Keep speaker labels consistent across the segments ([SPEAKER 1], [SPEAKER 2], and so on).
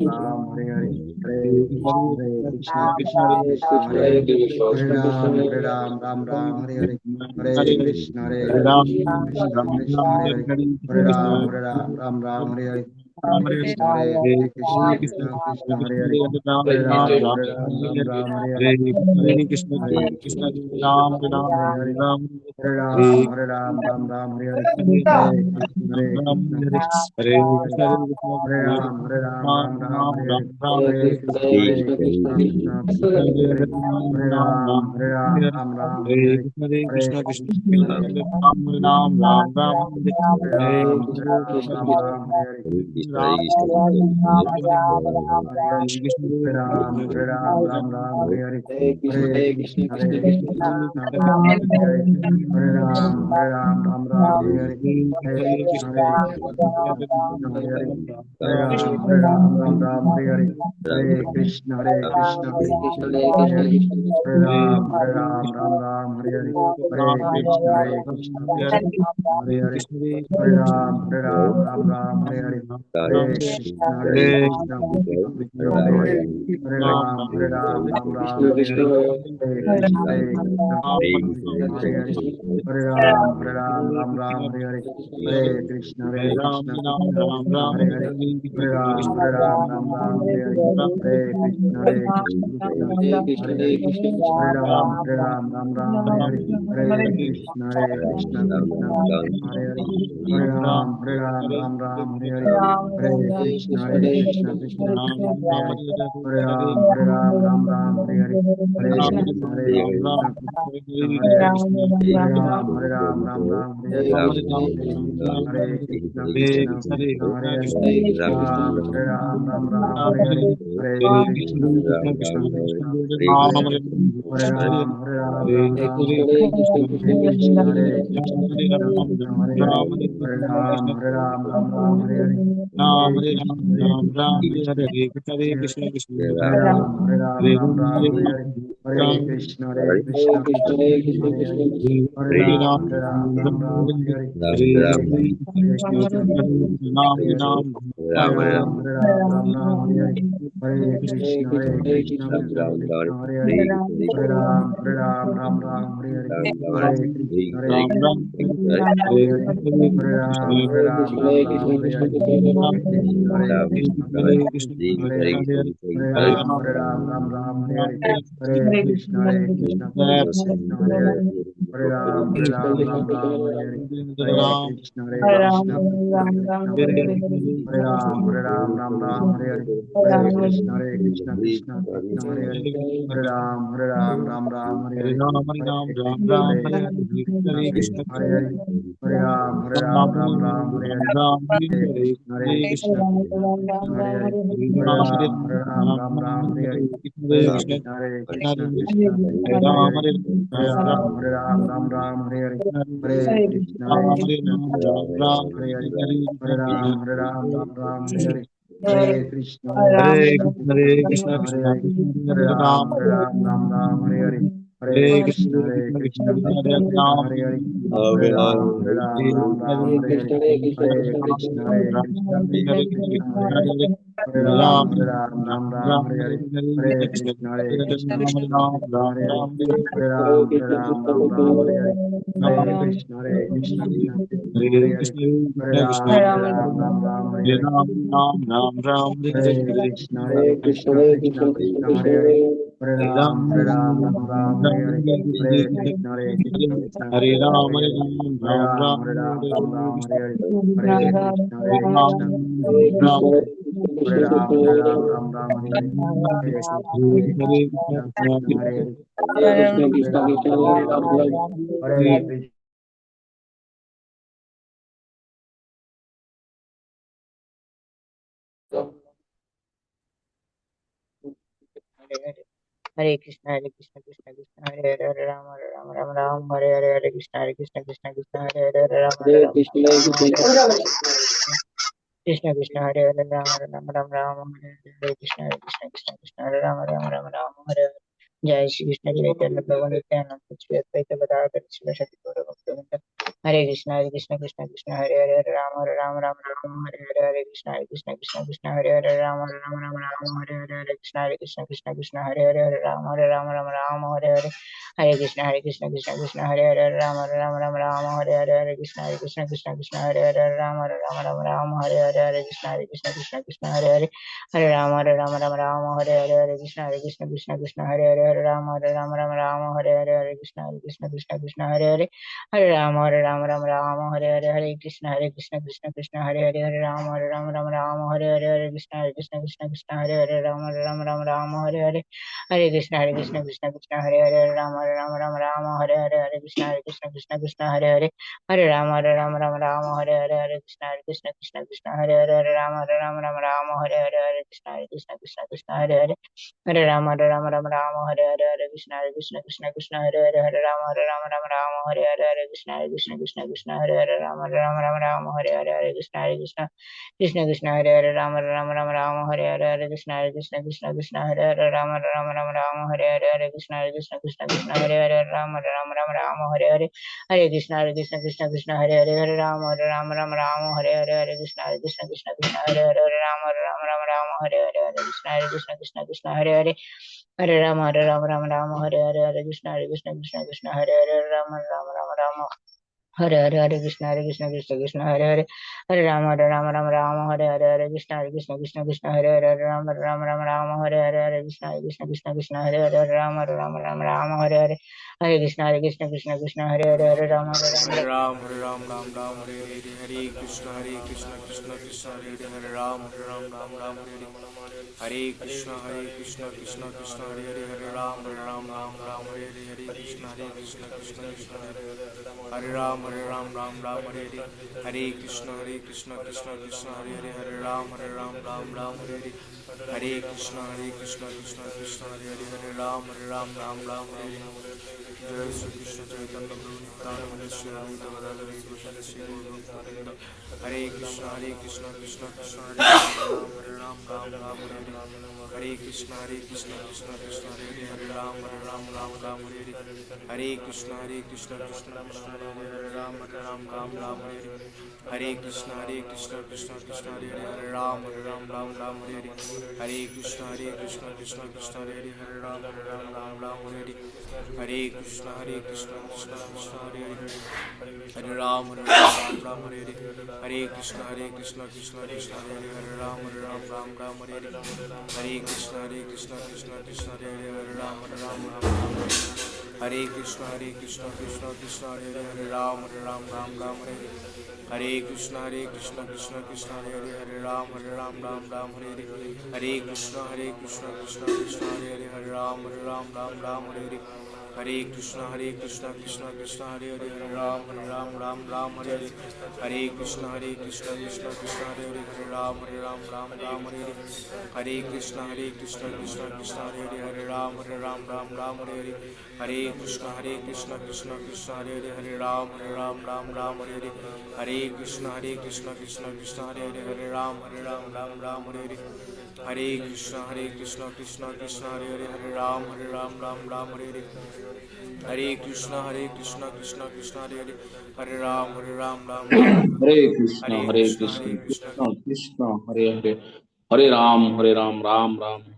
[SPEAKER 1] Ram Hare Hare Hare Krishna Krishna
[SPEAKER 2] Hare
[SPEAKER 1] Krishna
[SPEAKER 2] Krishna,
[SPEAKER 1] Hare
[SPEAKER 2] Hare
[SPEAKER 1] Hare
[SPEAKER 2] Krishna,
[SPEAKER 1] Hare Ram Ram Ram Hare Hare Hare Krishna Krishna Krishna Hare Hare Hare Ram Ram Ram Hare Hare Hare Krishna Krishna Krishna Krishna Hare Hare Hare Ram Ram Ram Hare Hare Hare Krishna Krishna Krishna Krishna Hare Hare Hare Ram Ram Ram Hare Hare Hare Krishna Krishna Krishna Hare Hare Hare Ram Ram Ram Hare Hare
[SPEAKER 2] Hare
[SPEAKER 1] Hare
[SPEAKER 2] Krishna,
[SPEAKER 1] Krishna
[SPEAKER 2] Hare Krishna,
[SPEAKER 1] Krishna
[SPEAKER 2] Krishna
[SPEAKER 1] Krishna
[SPEAKER 2] Krishna,
[SPEAKER 1] Krishna Hare Hare Hare Ram Ram Ram Hare Hare Hare Krishna Hare
[SPEAKER 2] Hare
[SPEAKER 1] Ram
[SPEAKER 2] Krishna,
[SPEAKER 1] Ram
[SPEAKER 2] Krishna
[SPEAKER 1] Ram
[SPEAKER 2] Krishna,
[SPEAKER 1] Ram Hare Hare
[SPEAKER 3] Hare Krishna,
[SPEAKER 1] Hare
[SPEAKER 3] Hare Krishna, Krishna Krishna,
[SPEAKER 1] Hare Hare Hare Ram Ram Ram Hare Hare
[SPEAKER 2] Hare Krishna,
[SPEAKER 1] Hare
[SPEAKER 2] Hare Krishna,
[SPEAKER 1] Krishna
[SPEAKER 2] Krishna Krishna,
[SPEAKER 1] Krishna Krishna Hare Hare Hare Ram Ram Ram Hare Hare Hare Krishna Krishna Krishna Hare Hare Hare Ram Ram Hare Hare Hare Krishna Krishna
[SPEAKER 2] Hare Krishna,
[SPEAKER 1] Krishna
[SPEAKER 2] Hare
[SPEAKER 1] Hare
[SPEAKER 2] Krishna,
[SPEAKER 1] Hare
[SPEAKER 2] Krishna Krishna,
[SPEAKER 1] Hare Ram Ram Hare Hare Hare Krishna Krishna Krishna Hare Hare Hare Ram Ram Hare Hare Hare Krishna Krishna Krishna Krishna Hare Hare Hare Ram Ram
[SPEAKER 2] Krishna
[SPEAKER 1] Hare
[SPEAKER 2] Krishna,
[SPEAKER 1] Hare Hare Krishna Krishna Krishna
[SPEAKER 2] Hare
[SPEAKER 1] Krishna Hare
[SPEAKER 2] Krishna,
[SPEAKER 1] Hare
[SPEAKER 2] Krishna
[SPEAKER 1] Hare Ram Hare Hare Hare Krishna Krishna Krishna Krishna Hare Hare Hare Ram Ram Hare Hare Hare Krishna Krishna Krishna
[SPEAKER 2] Hare
[SPEAKER 1] Krishna
[SPEAKER 2] Krishna,
[SPEAKER 1] Hare
[SPEAKER 2] Hare
[SPEAKER 1] Hare
[SPEAKER 2] Krishna, Krishna
[SPEAKER 1] Hare Ram Hare Hare Hare Krishna Krishna Krishna Krishna Hare Hare Hare Ram Hare Hare Hare Krishna
[SPEAKER 2] Krishna, Hare
[SPEAKER 1] Krishna
[SPEAKER 2] Krishna,
[SPEAKER 1] Krishna
[SPEAKER 2] Krishna
[SPEAKER 1] Krishna Hare Hare Hare Ram Hare Hare Hare Krishna Krishna Krishna Hare Hare Hare
[SPEAKER 2] Hare
[SPEAKER 1] Ram
[SPEAKER 2] Krishna, Hare Krishna,
[SPEAKER 1] Krishna
[SPEAKER 2] Krishna
[SPEAKER 1] Hare Krishna Krishna Krishna Hare Hare
[SPEAKER 2] Hare Krishna, Krishna
[SPEAKER 1] Hare Ram Hare Hare Hare Krishna Krishna Krishna Krishna Hare Hare Hare
[SPEAKER 2] Hare
[SPEAKER 1] Ram
[SPEAKER 2] Krishna,
[SPEAKER 1] Hare
[SPEAKER 2] Hare Krishna,
[SPEAKER 1] Hare
[SPEAKER 2] Krishna Krishna,
[SPEAKER 1] Krishna Krishna Krishna Hare Hare Hare Ram Hare Hare Hare Krishna Krishna Hare Hare Hare Ram Hare Hare Hare Krishna
[SPEAKER 2] Hare
[SPEAKER 1] Krishna
[SPEAKER 2] Krishna, Hare
[SPEAKER 1] Krishna
[SPEAKER 2] Krishna,
[SPEAKER 1] Hare Hare
[SPEAKER 2] Krishna Krishna,
[SPEAKER 1] Hare Ram Hare
[SPEAKER 2] Hare
[SPEAKER 1] Hare Hare Krishna Krishna Hare Hare Hare Hare Hare
[SPEAKER 2] Hare
[SPEAKER 1] Krishna
[SPEAKER 2] Krishna, Hare
[SPEAKER 1] Krishna
[SPEAKER 2] Krishna,
[SPEAKER 1] Krishna Krishna Hare Hare Hare Ram Hare Hare Hare Krishna Krishna Krishna Hare Hare Hare
[SPEAKER 2] Hare Krishna,
[SPEAKER 1] Hare
[SPEAKER 2] Krishna
[SPEAKER 1] Hare
[SPEAKER 2] Krishna,
[SPEAKER 1] Hare Krishna Krishna Krishna Hare Hare Hare Ram Hare Hare Hare Krishna Krishna Krishna Hare Hare Hare
[SPEAKER 2] Krishna Krishna,
[SPEAKER 1] Ram
[SPEAKER 2] Krishna
[SPEAKER 1] Hare Hare Hare Krishna Krishna Krishna Krishna Hare Hare Hare Ram Hare Hare Hare Krishna Krishna Krishna Hare Hare Hare Ram Hare Hare Hare Krishna Krishna Krishna Hare Hare Hare Ram Hare Hare Hare Krishna Krishna Krishna Hare Hare Hare Hare Hare Krishna Krishna Krishna Krishna Hare Hare Hare Ram Hare Hare Hare Krishna Krishna Krishna Krishna Hare Hare Hare Hare Hare Hare Krishna Krishna Krishna Krishna Hare Hare Hare Hare Hare Krishna Krishna Krishna Hare Hare Hare
[SPEAKER 2] Hare
[SPEAKER 1] Hare Hare
[SPEAKER 2] Krishna, Hare Krishna,
[SPEAKER 1] Hare
[SPEAKER 2] Krishna Krishna,
[SPEAKER 1] Krishna Krishna Krishna Hare Hare Hare Hare Hare Hare Krishna Krishna Krishna Krishna Hare Hare
[SPEAKER 2] Hare Krishna, Krishna Krishna,
[SPEAKER 1] Hare Hare Hare Krishna Krishna Krishna Krishna Hare Hare Hare Hare Hare Krishna
[SPEAKER 2] Hare Krishna,
[SPEAKER 1] Krishna
[SPEAKER 2] Hare
[SPEAKER 1] Krishna
[SPEAKER 2] Krishna, Krishna
[SPEAKER 1] Krishna
[SPEAKER 2] Krishna,
[SPEAKER 1] Hare Hare
[SPEAKER 2] Hare
[SPEAKER 1] Ram Ram Hare Hare Hare Krishna Krishna Krishna Hare Hare Ram Hare Hare Hare Krishna Krishna Krishna
[SPEAKER 2] Hare
[SPEAKER 1] Krishna
[SPEAKER 2] Krishna,
[SPEAKER 1] Hare
[SPEAKER 2] Hare
[SPEAKER 1] Hare
[SPEAKER 2] Krishna, Krishna Krishna,
[SPEAKER 1] Ram Hare Hare Hare Krishna Krishna Krishna Hare Hare
[SPEAKER 2] Hare Krishna, Krishna Krishna, Hare
[SPEAKER 1] Ram Hare Hare Hare Krishna
[SPEAKER 4] Hare Krishna, Hare Krishna, Krishna Krishna, Hare Hare, Hare Rama, Rama Rama, Hare Hare, Hare Krishna, Hare Krishna, Krishna Krishna, Hare Hare, Hare Rama,
[SPEAKER 2] Hare
[SPEAKER 4] Rama
[SPEAKER 2] Krishna, Hare
[SPEAKER 4] Rama,
[SPEAKER 2] Krishna,
[SPEAKER 4] Hare Krishna, Krishna Hare Hare, Rama Rama, Rama Hare Hare, Hare Krishna, Krishna Krishna, Hare Rama, Rama Hare Hare. जय श्री कृष्ण चैतन्य प्रभु नित्यानंद श्री अद्वैत गदाधर शिव शक्ति गौर भक्त Hare Krishna Krishna Krishna Hare Hare Hare Ram Ram Ram Hare Hare Hare Krishna Krishna Krishna Hare Hare Ram Ram Hare Hare Hare Krishna Krishna Krishna Hare Hare Hare Ram Hare Hare Hare Krishna Krishna Krishna Hare Hare Ram Hare Hare Hare Krishna Krishna Krishna Hare Hare Ram Hare Hare Hare Krishna Krishna Hare Hare Hare Ram Hare Hare Hare Krishna Krishna Hare Hare Ram Hare Hare Hare Krishna Krishna Hare Hare Hare Ram Hare Hare Krishna Hare Hare Ram Hare Hare Krishna Hare Hare Ram Hare Hare Hare Krishna Hare Hare Ram Hare Hare Hare Krishna Hare Hare Hare Ram Hare Hare Hare Krishna Hare Hare Ram Hare Hare Hare Krishna Hare Hare Hare Ram Hare Hare Krishna Hare Hare Hare Ram Hare Hare Hare Krishna Hare Hare Ram Hare Hare Hare Krishna Hare Hare Ram Hare Hare Hare Krishna Hare Hare Ram Hare Hare Hare Krishna Hare Hare Ram Hare Hare Hare Krishna Hare Hare Hare Ram Hare Hare Hare Krishna Hare Hare Ram Hare Hare Hare Krishna Hare Hare Hare Ram Hare Hare Krishna Hare Hare Ram Hare Hare Krishna Hare Hare Hare Ram Hare Hare Krishna Hare Hare Ram Hare Hare Krishna Hare Hare Ram Hare Hare Hare Krishna Hare Hare
[SPEAKER 3] Hare Ram, Ram Ram, Hare Krishna, Krishna Krishna, Hare Ram, Ram, Hare Krishna, Krishna Krishna, Hare Ram, Ram, Hare Krishna, Krishna Krishna, Hare Ram, Ram, Hare Krishna, Krishna Krishna, Hare Ram, Ram, Hare Krishna, Krishna Hare Ram, Ram, Jai Shri Krishna Chaitanya Prabhu Nityananda Shri Advaita Gadadhara Sivasana Shri Gaura Bhakta Hare Krishna, Krishna Krishna, Hare Ram, Ram, Hare Krishna, Krishna Krishna, Hare Ram, Ram, Hare Krishna, Krishna Krishna, Hare Ram, Ram, Hare Krishna, Krishna Hare Ram, Ram, Hare Krishna, Krishna Hare Ram, Ram, Hare Krishna, Krishna Hare Ram, Ram, Hare Krishna, Krishna Hare Ram, Ram, Hare Krishna, Krishna Hare Ram, Ram, Hare Krishna, Krishna Hare Ram, Ram, Hare Krishna, Krishna Hare Ram, Ram, Hare Krishna, Krishna Hare Ram, Ram, Hare Krishna, Krishna Hare Ram, Ram, Hare Krishna, Krishna Hare Ram, Ram, Hare Krishna, Krishna Hare Ram, Ram, Hare Krishna, Krishna Hare Ram, Ram, Hare Krishna, Krishna Hare Ram, Ram, Hare Krishna, Krishna Hare Ram, Ram, Hare Krishna, Krishna Hare Ram, Ram,
[SPEAKER 2] Hare Krishna,
[SPEAKER 3] Hare
[SPEAKER 2] Hare
[SPEAKER 3] Krishna,
[SPEAKER 2] Krishna,
[SPEAKER 3] Krishna
[SPEAKER 2] Krishna Krishna, Hare Hare, Hare Ram, Ram Ram, Hare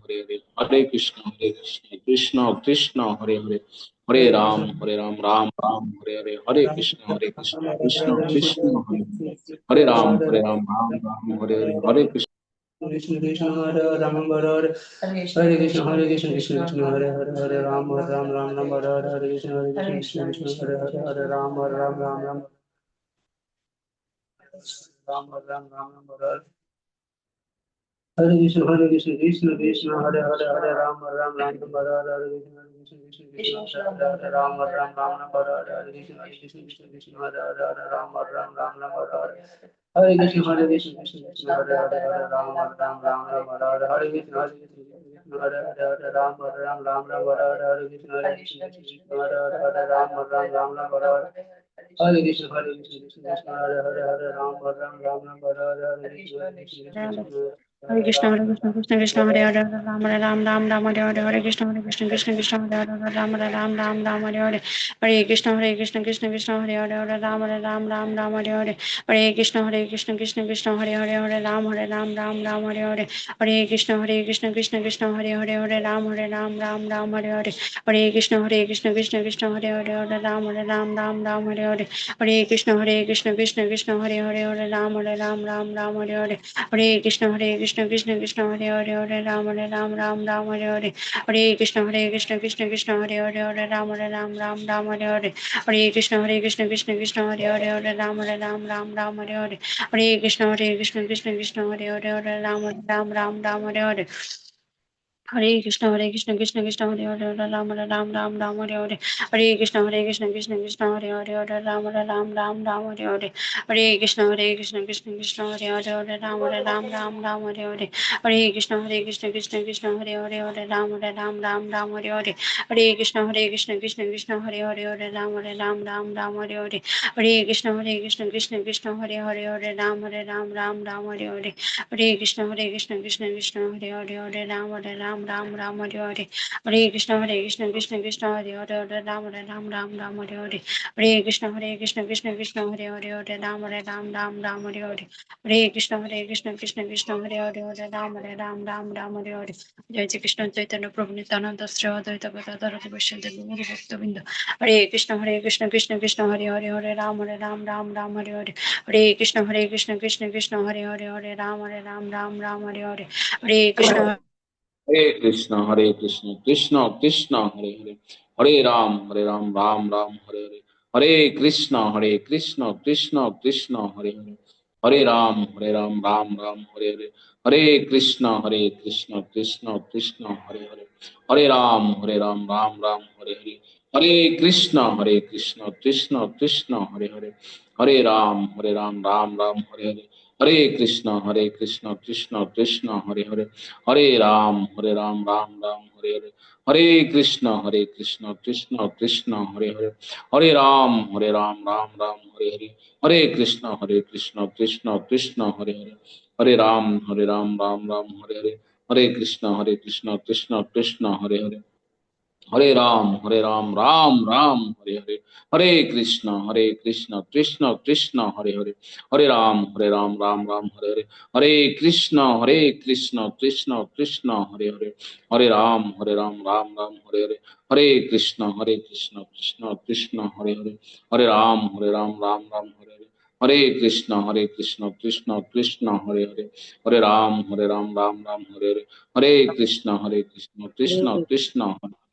[SPEAKER 2] Hare, Hare Krishna, Krishna Krishna, Hare Hare, Hare Ram, Ram Hare Hare, Hare Krishna, Krishna Krishna, Hare Hare, Hare Ram, Ram Hare Hare, Hare Krishna.
[SPEAKER 5] Krishna Hare Ram Hare Hare Krishna Krishna Hare Hare Ram Ram Hare Hare Krishna Hare Hare Ram Ram Hare Hare Krishna Hare Ram Ram Hare Hare Krishna Hare Ram Hare Hare Krishna Hare Ram Hare Hare Krishna Hare Ram Hare Hare Krishna Hare Ram Hare Hare Hare Krishna Hare Hare Ram Hare Hare Krishna
[SPEAKER 6] Hare Krishna Krishna Krishna Hare Hare Ram Ram Ram Ram Hare Hare Hare Krishna Krishna Krishna Hare Hare Ram Ram Ram Hare Hare Hare Krishna Krishna Hare Hare Ram Ram Ram Hare Hare Hare Krishna Krishna Hare Hare Ram Ram Ram Hare Hare Hare Krishna Krishna Hare Hare Ram Ram Ram Hare Hare Hare Krishna Krishna Hare Hare Ram Ram Hare Hare Hare Krishna Krishna Hare Hare Ram Ram Hare Hare Hare Krishna Hare Hare Ram Hare Hare Hare Krishna Krishna Hare Hare Ram Hare Hare Hare Krishna Krishna Hare Hare Ram Hare Hare Hare Krishna Krishna Hare Hare Ram Hare Hare Hare Krishna Krishna Hare Hare Ram Hare Hare Hare Krishna Krishna Hare Hare Ram Hare Hare Hare Krishna Krishna Hare Hare Ram Hare Hare Hare Krishna Krishna Hare Hare Ram Hare Hare Hare Krishna Krishna Hare Hare Ram Hare Hare Hare Krishna Krishna Hare Hare Ram Hare Hare Hare Krishna Hare Ram Hare Hare Hare Krishna Ram Hare Hare Hare Krishna Hare Ram Hare Hare Hare Krishna Hare Ram Hare Hare जय श्री कृष्ण चैतन्य प्रभु नित्यानंद श्री अद्वैत गदाधर शिवासादि गौर भक्तवृंद हरे कृष्ण कृष्ण कृष्ण हरे हरे हरे राम राम हरे हरे हरे कृष्ण कृष्ण हरे हरे हरे राम राम हरे हरे हरे कृष्ण
[SPEAKER 2] हरे Krishna Krishna Krishna Hare Hare Hare Ram Ram Ram Hare Hare Hare Krishna Krishna Krishna Hare Hare Hare Ram Ram Ram Hare Hare Hare Krishna Krishna Krishna Hare Hare Hare Ram Ram Ram Hare Hare Hare Krishna Krishna Krishna Hare Hare Hare Ram Ram Ram Hare Hare Hare Krishna Krishna Krishna Hare Hare Hare Ram Ram Ram Hare Hare Hare Krishna Krishna Krishna Hare Hare Hare Ram Ram Ram Hare Hare Hare Krishna Krishna Krishna Hare Hare Hare Ram Ram Ram Hare Hare Hare Krishna Krishna Krishna Hare Hare Hare Ram Ram Ram Hare Hare Hare Krishna Krishna Krishna Hare Hare Hare Ram Ram Ram Hare Hare Hare Krishna Krishna Krishna Hare Hare Hare Ram Ram Ram Hare Hare Hare Krishna Krishna Krishna Hare Hare Hare Ram Ram Ram Hare Hare Hare Krishna Krishna Krishna Hare Hare Hare Ram Ram Ram Hare Hare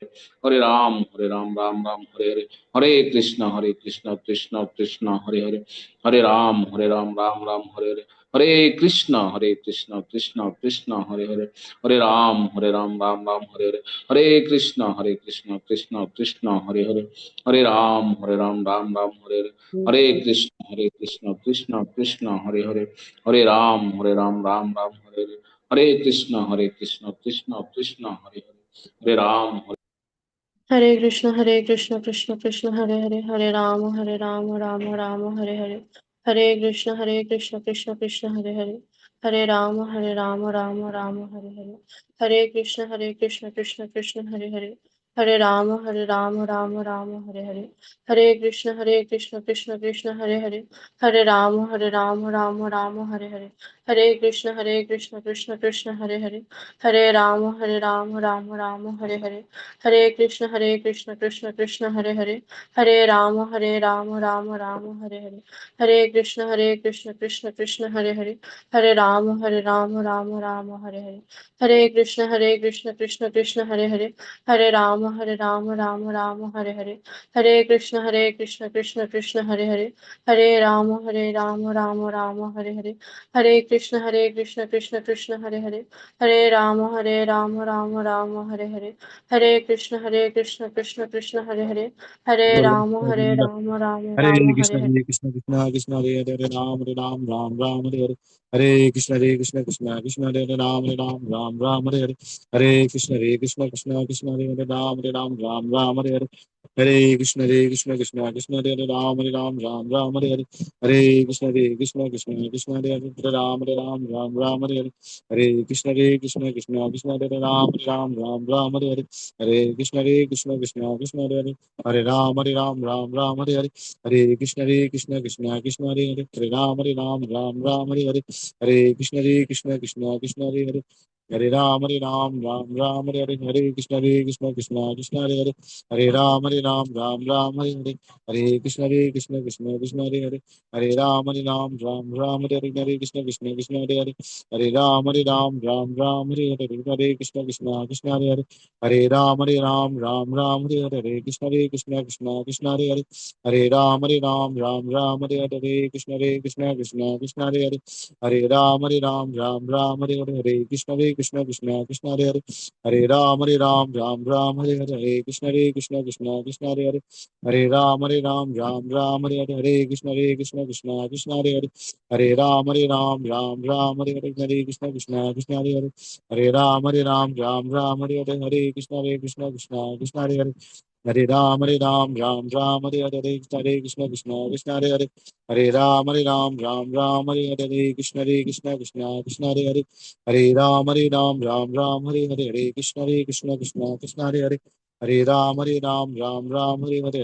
[SPEAKER 2] Hare Krishna Krishna Krishna Hare Hare Hare Ram Ram Hare Hare Hare Krishna Krishna Krishna Hare Hare Hare Ram Ram Hare Hare Hare Krishna Krishna Krishna Hare Hare Hare Ram Ram Hare Hare Hare Krishna Krishna Krishna Hare Hare Hare Ram Ram Hare Hare Hare Krishna Krishna Krishna Hare Hare Hare Ram Ram Hare Hare Hare Krishna Krishna Krishna Hare Hare Hare Ram
[SPEAKER 6] Hare Krishna Krishna Hare Hare Hare Ram Ram Hare Hare Hare Krishna Krishna Krishna Hare Hare Hare Ram Ram Hare Hare Hare Krishna Krishna Krishna Hare Hare Hare Ram Ram Hare Hare Hare Krishna Krishna Krishna Hare Hare Hare Ram Ram Hare Hare Hare Krishna Krishna Krishna Hare Hare Hare Ram Ram Hare Hare Hare Krishna Krishna Krishna Hare Hare Hare Ram Ram Hare Hare Hare Krishna Krishna Krishna Hare Hare Hare Ram Ram Hare Hare Hare Krishna Krishna Krishna Hare Hare Hare Ram Ram Hare Hare Hare Krishna Krishna Krishna Hare Hare Hare Ram Ram Hare Hare Hare Krishna Krishna Krishna Hare Hare Hare Ram Ram Hare Hare Hare Krishna Krishna Krishna Hare Hare Hare Ram Ram Hare Hare
[SPEAKER 1] Hare Krishna Krishna Hare Hare Ram Hare Hare Hare Krishna Krishna Krishna Hare Ram Hare Hare Hare Krishna Krishna Krishna Hare Ram Hare Hare Hare Krishna Krishna Krishna Hare Ram Hare Ram Ram Ram Hare Hare Hare Krishna Krishna Krishna Hare Hare Ram Ram Ram Hare Hare Hare Krishna Krishna Krishna Hare Ram Ram Ram Hare Hare Hare Krishna Krishna Krishna Hare Ram Ram Ram Hare Hare Hare Krishna Krishna Ram Ram Hare Hare Hare Krishna Krishna Hare Hare Hare Ram Ram Hare Hare Hare Krishna Krishna Hare Hare Hare Ram Ram Hare Hare Hare Krishna Krishna Hare Hare Hare Ram Ram Hare Hare Hare Krishna Krishna Hare Hare Hare Ram Ram Hare Hare Hare Krishna Krishna Hare Hare Hare Ram Ram Hare Hare Hare Krishna Krishna Hare Hare Hare Ram Ram Hare Hare Hare Krishna Krishna Hare Hare Hare Ram Ram Hare Hare Hare Krishna Krishna Hare Hare Hare Ram Ram Hare Hare Hare Krishna Hare Hare Hare Ram Hare Hare Hare Krishna Hare Hare Hare Ram Hare Hare Hare Krishna Hare Hare Hare Ram Hare Hare Hare Krishna Hare Hare Hare Ram Hare Hare Krishna Hare Hare Hare Ram Hare Hare Krishna Hare Hare Hare Ram Hare Hare Hare Krishna Hare Hare Hare Ram Hare Hare Krishna Hare Hare Hare Ram Hare Hare Krishna Hare Hare Hare Ram Hare Hare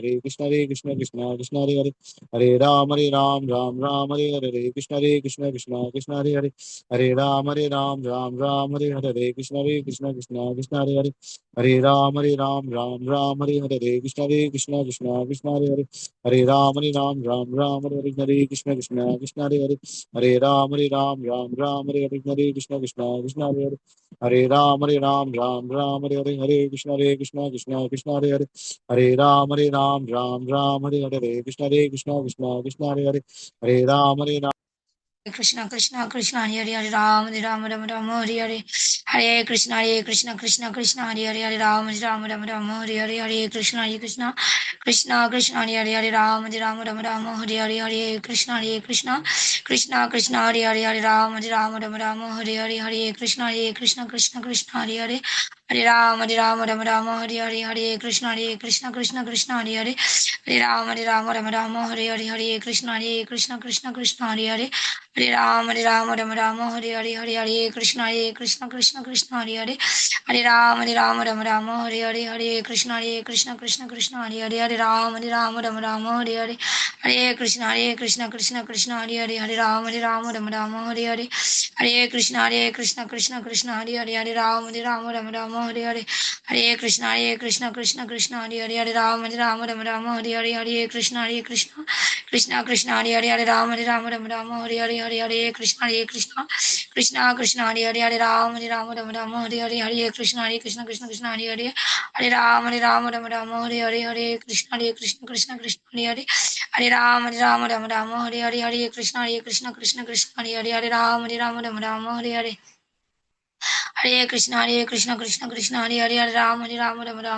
[SPEAKER 1] Krishna Hare Hare Hare Ram Hare Hare Krishna Hare Hare Hare Ram Hare Hare Krishna Hare Hare Hare Ram Hare Hare Krishna Hare Hare Hare Ram Hare Krishna Hare Hare Hare Ram Hare Hare Krishna Hare Hare Hare Ram
[SPEAKER 6] Krishna Krishna Krishna Hare Hare Ram Ram Ram Ram Hare Hare Hare Krishna Krishna Krishna Hare Hare Ram Ram Ram Hare Hare Hare Krishna Krishna Krishna Hare Hare Ram Ram Hare Hare Hare Krishna Krishna Krishna Hare Hare Ram Ram Hare Hare Hare Krishna Krishna Hare Hare Hare Ram Hare Hare Hare Krishna Krishna Hare Hare Hare Ram Hare Hare Hare Krishna Hare Hare Hare Ram Hare Hare Hare Krishna Hare Hare Hare Ram Hare Hare Hare Krishna Krishna Hare Hare Hare Ram Hare Hare Hare Krishna Krishna Hare Hare Hare Ram Hare Hare Hare Krishna Krishna Hare Hare Hare Ram Hare Hare Hare Krishna Krishna Hare Hare Hare Ram Hare Hare Hare Krishna Krishna Hare Hare Hare Ram Hare Hare Hare Krishna Hare Hare Hare Ram Hare Hare Hare Krishna Krishna Hare Hare Hare Ram Hare Hare Hare Krishna Hare Hare Hare Ram Hare Hare Hare Krishna Krishna Hare Hare Ram Hare Hare Hare Krishna Krishna Hare Hare Hare Ram Hare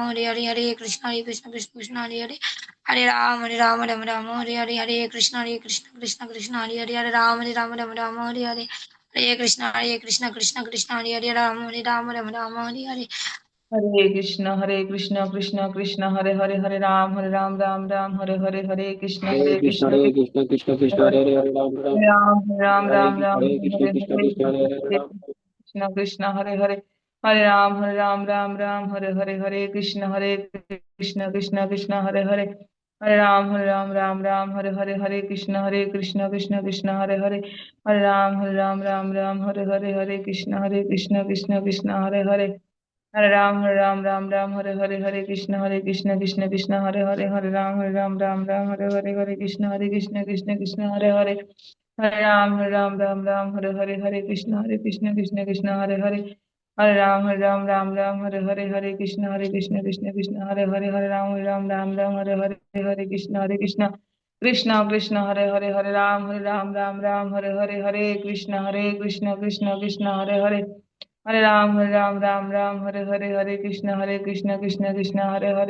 [SPEAKER 6] Hare Hare Krishna Krishna Hare Hare Ram Hare Hare Hare Krishna Krishna Hare Hare Hare Ram Hare Hare Hare Krishna Krishna Hare Hare Hare Ram Hare Hare Hare Krishna Krishna Hare Hare Ram Hare Hare
[SPEAKER 5] Hare Krishna, Krishna Krishna, Hare Hare, Hare Ram, Ram Ram, Hare Hare, Hare Krishna,
[SPEAKER 2] Hare Krishna, Hare Krishna, Krishna Krishna,
[SPEAKER 5] Hare
[SPEAKER 2] Hare Hare, Ram Ram.
[SPEAKER 5] Ram,
[SPEAKER 2] Hare
[SPEAKER 5] Ram Ram,
[SPEAKER 2] Hare Krishna,
[SPEAKER 5] Hare
[SPEAKER 2] Krishna
[SPEAKER 5] Hare,
[SPEAKER 2] Krishna, Hare Hare, Ram.
[SPEAKER 5] Krishna Krishna, Hare Hare, Hare Ram, Ram, Hare Hare, Hare Krishna, Krishna Krishna, Hare Hare, Hare Ram, Hare Hare, Hare Krishna, Krishna Hare Hare, Hare Ram, Hare Hare, Hare Krishna, Hare Hare. Hare Ram, Hare Krishna, Hare Hare, Hare Ram, Hare Hare Krishna, Hare Hare, Hare Ram, Hare Hare, Hare Krishna, Hare Hare, Hare Ram, Hare Hare Krishna, Hare Hare, Hare Ram, Hare Hare Krishna, Krishna, Hare Ram,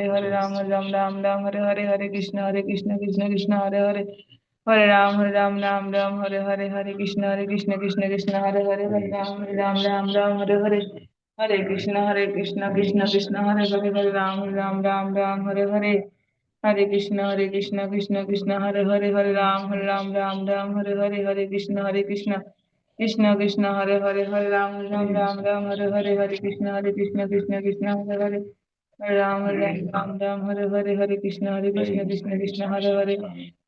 [SPEAKER 5] Hare Hare Krishna, Hare Hare. Hare Ram, Hare Krishna, Hare Hare, Hare Ram, Hare Krishna, Hare Hare, Hare Ram, Hare Krishna, Krishna Krishna, Hare Hare, Hare Ram, Hare Hare. हरे Krishna Krishna Krishna Hare Hare Hare Ram Ram Ram Ram Hare Hare Hare Krishna Krishna Krishna Hare Hare Hare Ram Ram Ram Hare Hare Hare Krishna Krishna Krishna Hare Hare Hare Ram Ram Hare Hare Hare Krishna Krishna Hare Hare Hare Ram Hare Hare Krishna Krishna Hare Hare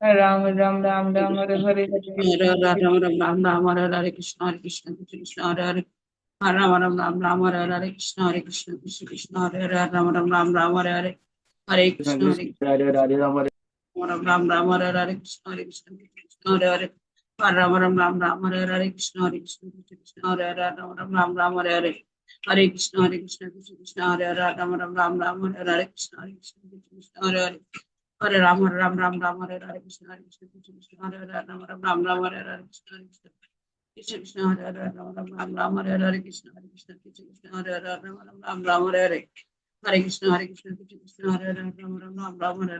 [SPEAKER 5] Hare Ram Hare Hare Hare
[SPEAKER 6] Hare
[SPEAKER 5] Krishna
[SPEAKER 6] Rama Ram Ram Hare Hare Krishna Krishna Krishna Hare Hare Hare Rama Ram Ram Hare Hare Krishna Krishna Krishna Hare Hare Rama Ram Ram Hare Hare Hare
[SPEAKER 2] Krishna
[SPEAKER 6] Krishna Hare
[SPEAKER 2] Krishna हरे राधे राम हरे
[SPEAKER 6] Ram Ram Hare Hare Krishna Krishna Krishna Hare Hare Hare Ram Ram Hare Hare Krishna Krishna Krishna Hare Hare Ram Ram Hare Hare Hare Krishna Krishna Hare Hare Ram Ram Hare Hare Krishna Krishna Hare Hare Hare Ram Hare Hare Krishna Krishna Hare Hare Ram Ram Hare Hare Krishna Krishna Hare Hare Ram Hare Hare Krishna Krishna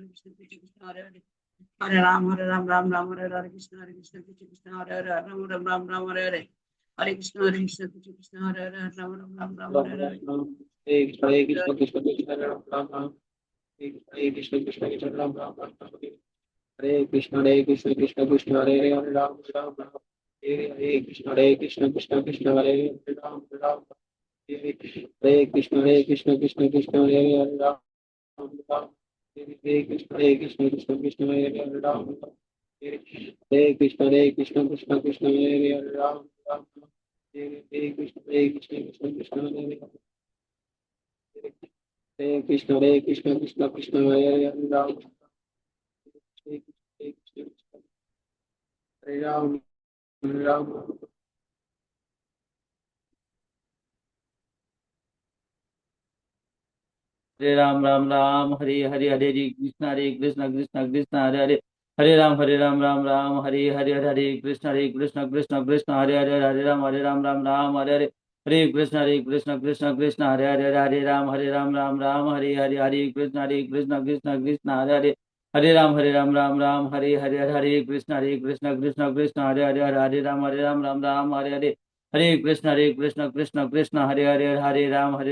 [SPEAKER 6] Hare Hare Ram Hare Hare Hare Krishna Krishna Hare Hare Ram Hare Hare Krishna Hare Hare Hare Ram Hare Hare Krishna Hare Hare Ram Hare Hare Hare Krishna Krishna Hare Hare Ram
[SPEAKER 2] Ram
[SPEAKER 6] Hare Hare
[SPEAKER 2] Ram हरे कृष्ण कृष्ण कृष्ण हरे राम राम हरे कृष्ण कृष्ण कृष्ण राम राम राम हरे कृष्ण कृष्ण हरे हरे राम राम हरे कृष्ण कृष्ण हरे हरे राम राम हरे कृष्ण कृष्ण हरे हरे राम राम हरे कृष्ण हरे हरे राम हरे कृष्ण हरे हरे राम राम कृष्ण हरे हरे कृष्ण हरे हरे राम हरे राम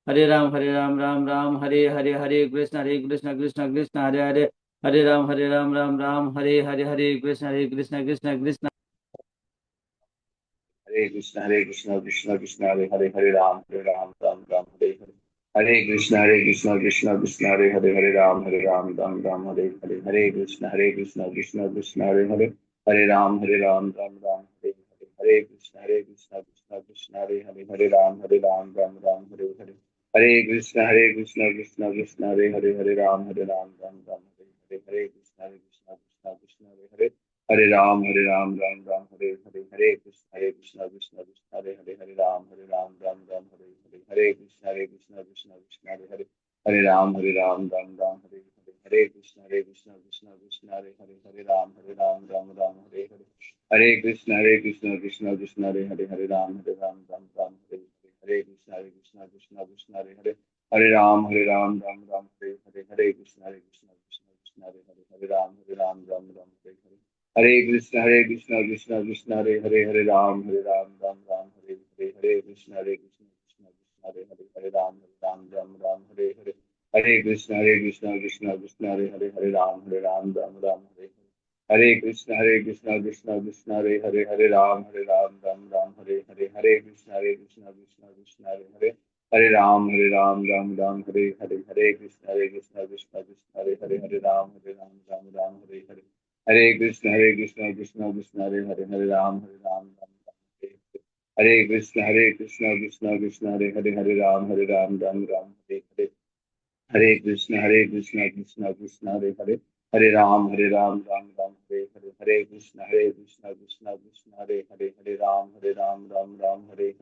[SPEAKER 2] हरे राम हरे राम राम हरे हरे हरे कृष्ण कृष्ण हरे हरे हरे राम हरे कृष्ण कृष्ण हरे राम हरे कृष्ण हरे राम हरे कृष्ण कृष्ण हरे राम हरे कृष्ण कृष्ण हरे राम हरे कृष्ण हरे राम हरे कृष्ण कृष्ण हरे राम हरे कृष्ण कृष्ण कृष्ण हरे कृष्ण कृष्ण हरे राम हरे कृष्ण कृष्ण हरे राम हरे कृष्ण कृष्ण हरे राम हरे कृष्ण हरे राम हरे कृष्ण कृष्ण हरे राम हरे कृष्ण कृष्ण
[SPEAKER 7] हरे कृष्ण कृष्ण कृष्ण हरे राम राम राम हरे कृष्ण कृष्ण कृष्ण हरे राम राम हरे कृष्ण कृष्ण कृष्ण हरे राम राम राम हरे कृष्ण कृष्ण कृष्ण हरे राम राम हरे कृष्ण कृष्ण कृष्ण हरे राम राम हरे राम हरे कृष्ण कृष्ण हरे राम हरे कृष्ण कृष्ण हरे राम हरे कृष्ण कृष्ण हरे राम हरे कृष्ण कृष्ण कृष्ण हरे राम हरे कृष्ण कृष्ण हरे कृष्ण हरे राम हरे कृष्ण कृष्ण हरे राम हरे कृष्ण कृष्ण हरे राम हरे कृष्ण कृष्ण कृष्ण हरे राम हरे कृष्ण कृष्ण कृष्ण हरे राम हरे कृष्ण कृष्ण हरे राम हरे कृष्ण कृष्ण हरे राम हरे कृष्ण कृष्ण हरे राम हरे कृष्ण कृष्ण हरे राम हरे कृष्ण कृष्ण कृष्ण हरे राम हरे कृष्ण कृष्ण कृष्ण हरे राम राम हरे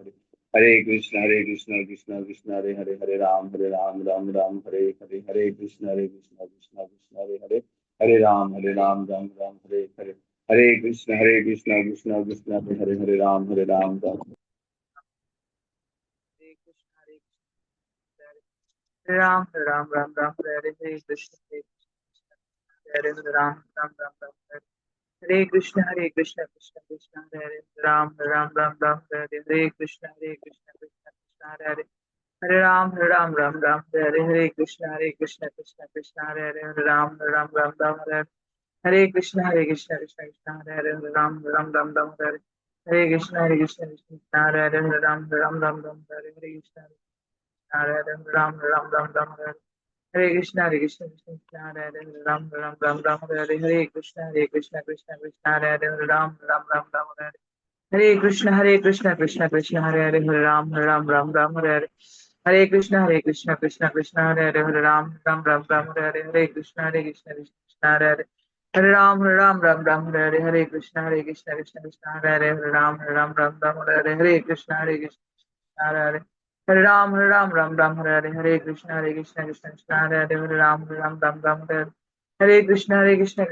[SPEAKER 7] Hare Krishna, Krishna Krishna, Hare Ram, Ram Ram, Hare Krishna, Krishna Krishna, Hare Ram, Ram Ram, Hare Krishna, Krishna Krishna, Hare Ram, Ram.
[SPEAKER 4] Ram Ram Ram Ram Hare Hare Krishna Hare Hare Ram Ram Ram Ram Hare Krishna Krishna Krishna Hare Ram Ram Ram Ram Hare Krishna Krishna Krishna Hare Hare Ram Ram Ram Hare Hare Krishna Krishna Krishna Hare Hare Ram Ram Ram Hare Krishna Krishna Krishna Hare Hare Ram Ram Ram Hare Hare Krishna Krishna Krishna Hare Hare Ram Ram Hare Hare Krishna Hare Ram Ram Hare Krishna Krishna Krishna Hare Hare Ram Ram Hare Hare Krishna Krishna Krishna Hare Hare Ram Ram Hare Hare Krishna Krishna Krishna Hare Hare Ram Ram Hare Hare Hare Krishna Krishna Krishna Hare Hare Ram Ram Hare Hare Hare Krishna Krishna Krishna Hare Hare Hare Ram Ram Hare Hare Hare Krishna Krishna Krishna Hare Hare Ram Ram Hare Hare Hare Krishna Krishna Hare Hare Hare Ram Hare Hare Hare Krishna Krishna Krishna Hare Hare Hare Ram Ram Hare Hare Krishna Krishna